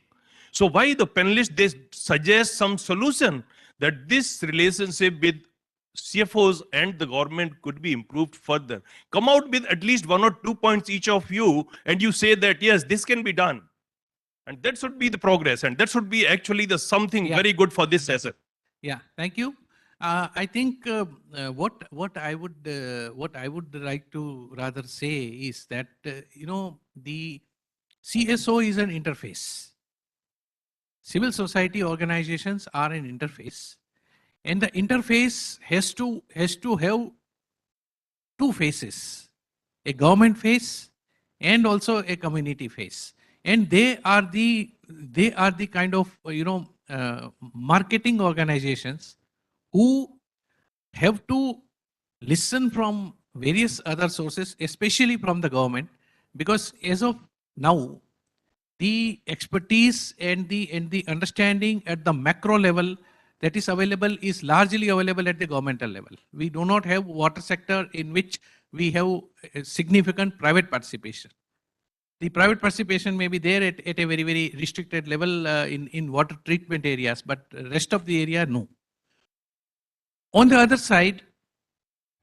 Speaker 14: So why the panelists, they suggest some solution that this relationship with CFOs and the government could be improved further. Come out with at least 1 or 2 points each of you and you say that, yes, this can be done. And that should be the progress, and that should be actually the something very good for this session.
Speaker 2: Yeah, thank you. I think what I would like to rather say is that the CSO is an interface. Civil society organizations are an interface, and the interface has to have 2 faces: a government face and also a community face. And they are the kind of marketing organizations who have to listen from various other sources, especially from the government, because as of now, the expertise and the understanding at the macro level that is available is largely available at the governmental level. We do not have water sector in which we have significant private participation. The private participation may be there at a very, very restricted level in water treatment areas, but rest of the area, no. On the other side,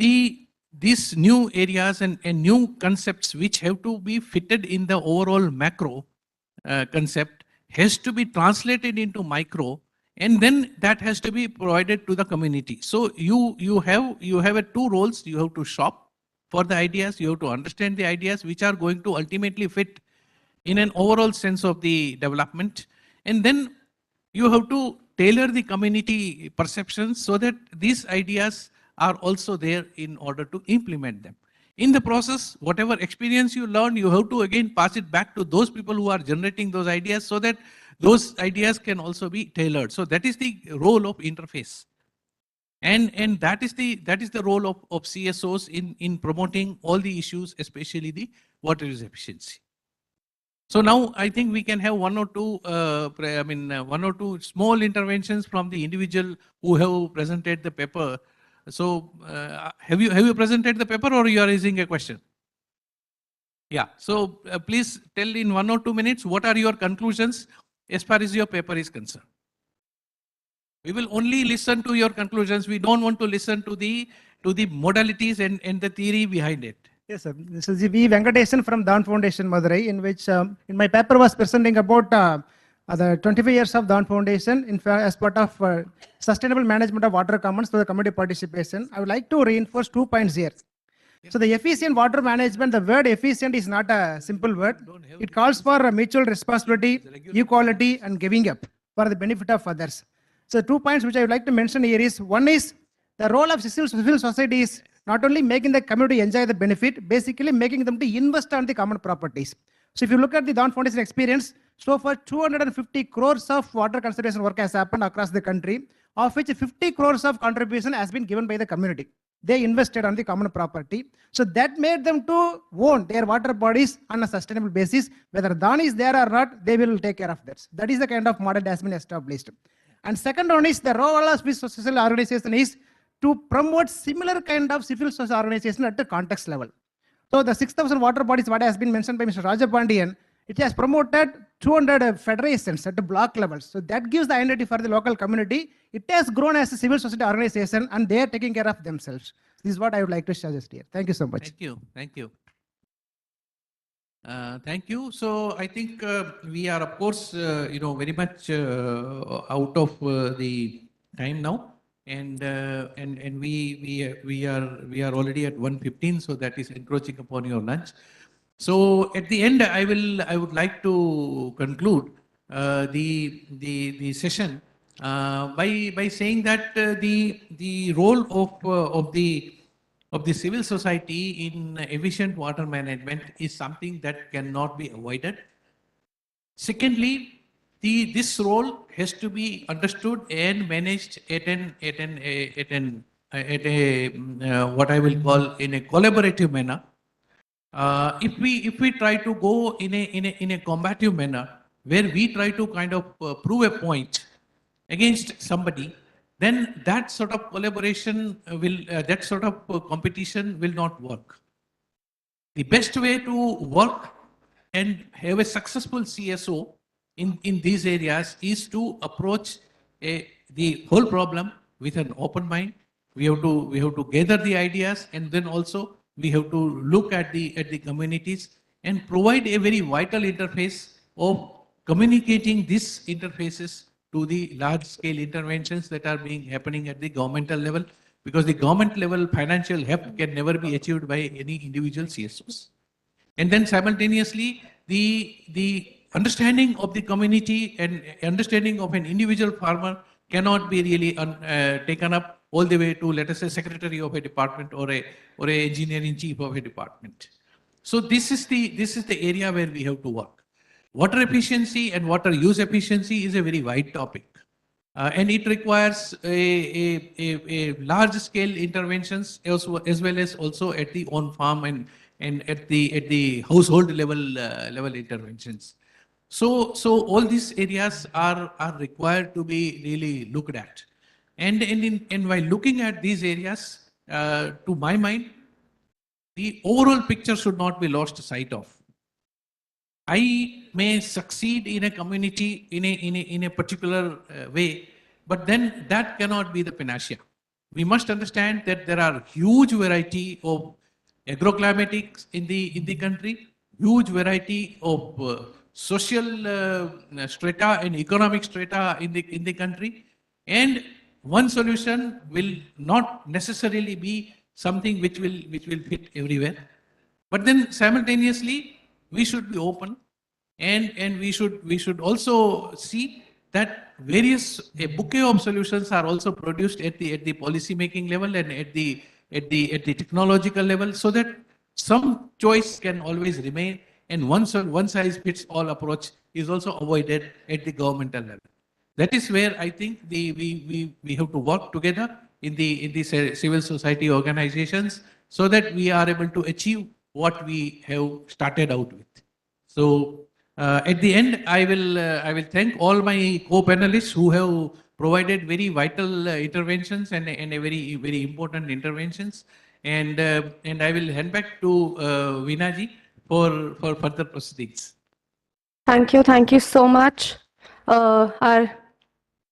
Speaker 2: these new areas and new concepts which have to be fitted in the overall macro concept has to be translated into micro, and then that has to be provided to the community. So you have 2 roles. You have to shop for the ideas, you have to understand the ideas which are going to ultimately fit in an overall sense of the development. And then you have to tailor the community perceptions so that these ideas are also there in order to implement them. In the process, whatever experience you learn, you have to again pass it back to those people who are generating those ideas so that those ideas can also be tailored. So that is the role of interface. And that is the role of CSOs in promoting all the issues, especially the water use efficiency. So now I think we can have 1 or 2, 1 or 2 small interventions from the individual who have presented the paper. So have you presented the paper or you are raising a question? Yeah. So please tell in 1 or 2 minutes what are your conclusions as far as your paper is concerned. We will only listen to your conclusions. We don't want to listen to the modalities and the theory behind it.
Speaker 15: Yes, sir. This is V. Venkatesan from Dawn Foundation, Madurai, in which in my paper was presenting about the 25 years of Dawn Foundation, in fact, as part of sustainable management of water commons through the community participation, I would like to reinforce 2 points here. So the efficient water management, the word efficient is not a simple word. It calls for a mutual responsibility, equality, and giving up for the benefit of others. So 2 points which I would like to mention here is, one is the role of civil society is not only making the community enjoy the benefit, basically making them to invest on the common properties. So if you look at the Dawn Foundation experience, so far 250 crores of water conservation work has happened across the country, of which 50 crores of contribution has been given by the community. They invested on the common property. So that made them to own their water bodies on a sustainable basis. Whether Dawn is there or not, they will take care of that. That is the kind of model that has been established. And second one is the role of social organization is to promote similar kind of civil society organization at the context level. So the 6,000 water bodies, what has been mentioned by Mr. Rajapandian, it has promoted 200 federations at the block level. So that gives the identity for the local community. It has grown as a civil society organization and they are taking care of themselves. This is what I would like to suggest here. Thank you so much.
Speaker 2: Thank you. Thank you. Thank you. So I think we are, of course, very much out of the time now, and we are already at 1:15, so that is encroaching upon your lunch. So at the end, I would like to conclude the session by saying that the role of the civil society in efficient water management is something that cannot be avoided. Secondly, this role has to be understood and managed at a what I will call in a collaborative manner. If we try to go in a combative manner, where we try to kind of prove a point against somebody, then that sort of collaboration that sort of competition will not work. The best way to work and have a successful CSO in these areas is to approach the whole problem with an open mind. We have to gather the ideas, and then also we have to look at the communities and provide a very vital interface of communicating these interfaces to the large scale interventions that are happening at the governmental level, because the government level financial help can never be achieved by any individual CSOs. And then simultaneously, the understanding of the community and understanding of an individual farmer cannot be really taken up all the way to, let us say, secretary of a department or a engineering chief of a department. So this is the area where we have to work. Water efficiency and water use efficiency is a very wide topic, and it requires a large scale interventions as well as also at the on farm and at the household level interventions. So all these areas are required to be really looked at. And while looking at these areas, to my mind, the overall picture should not be lost sight of. I may succeed in a community in a particular way, but then that cannot be the panacea. We must understand that there are huge variety of agroclimatics in the country, huge variety of social strata and economic strata in the country, and one solution will not necessarily be something which will fit everywhere. But then simultaneously, we should be open, and we should also see that a bouquet of solutions are also produced at the policy making level and at the technological level, so that some choice can always remain, and one size fits all approach is also avoided at the governmental level. That is where I think we have to work together in the civil society organizations, so that we are able to achieve what we have started out with. So at the end, I will thank all my co-panelists who have provided very vital interventions and a very important interventions, and I will hand back to Veena ji for further proceedings.
Speaker 13: Thank you so much, our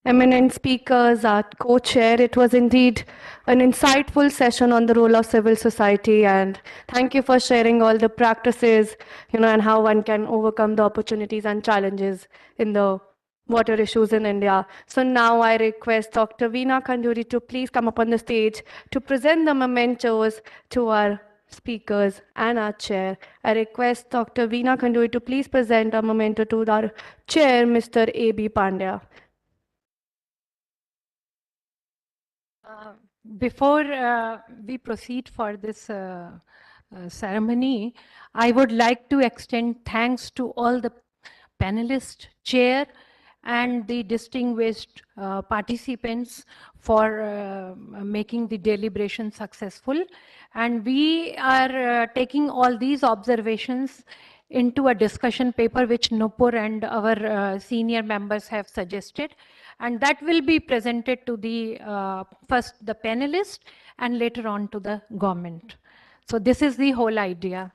Speaker 13: eminent speakers, our co-chair. It was indeed an insightful session on the role of civil society, and thank you for sharing all the practices, and how one can overcome the opportunities and challenges in the water issues in India. So now I request Dr. Veena Kanduri to please come up on the stage to present the mementos to our speakers and our chair. I request Dr. Veena Kanduri to please present a memento to our chair, Mr. A.B. Pandya.
Speaker 1: Before we proceed for this ceremony, I would like to extend thanks to all the panelists, chair, and the distinguished participants for making the deliberation successful. And we are taking all these observations into a discussion paper which Nupur and our senior members have suggested. And that will be presented to the first the panelists and later on to the government. So this is the whole idea.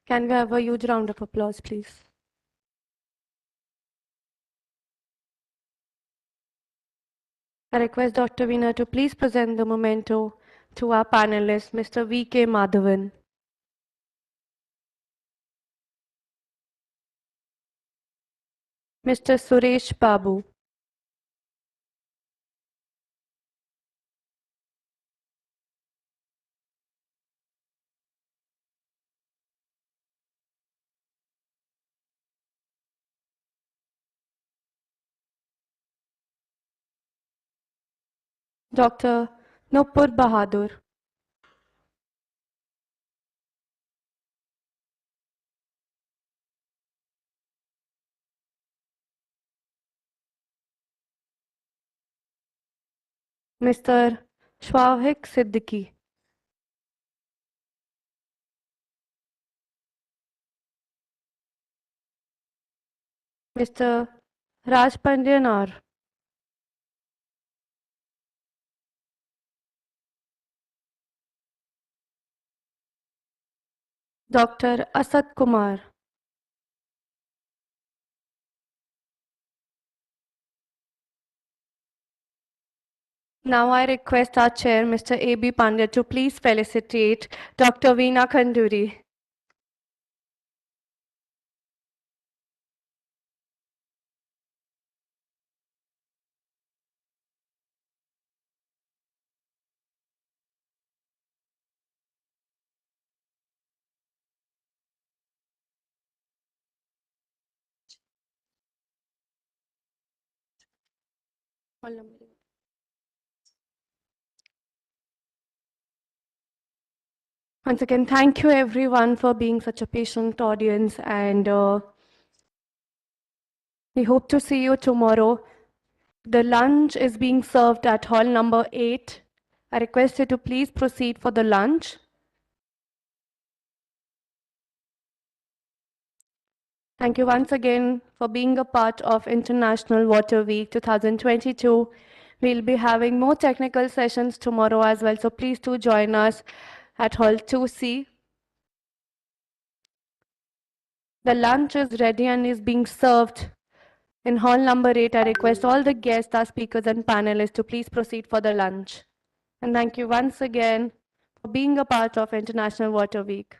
Speaker 13: Can we have a huge round of applause, please? I request Dr. Veena to please present the memento to our panelist, Mr. V.K. Madhavan. Mr. Suresh Babu. Dr. Nupur Bahadur. Mr. Shwavik Siddiqui. Mr. Raj Pandyanar. Dr. Asad Kumar. Now I request our chair, Mr. A.B. Pandya, to please felicitate Dr. Veena Kanduri. Once again, thank you everyone for being such a patient audience, and we hope to see you tomorrow. The lunch is being served at hall number 8. I request you to please proceed for the lunch. Thank you once again for being a part of International Water Week 2022. We'll be having more technical sessions tomorrow as well, so please do join us at Hall 2C. The lunch is ready and is being served in hall number 8. I request all the guests, our speakers and panelists to please proceed for the lunch. And thank you once again for being a part of International Water Week.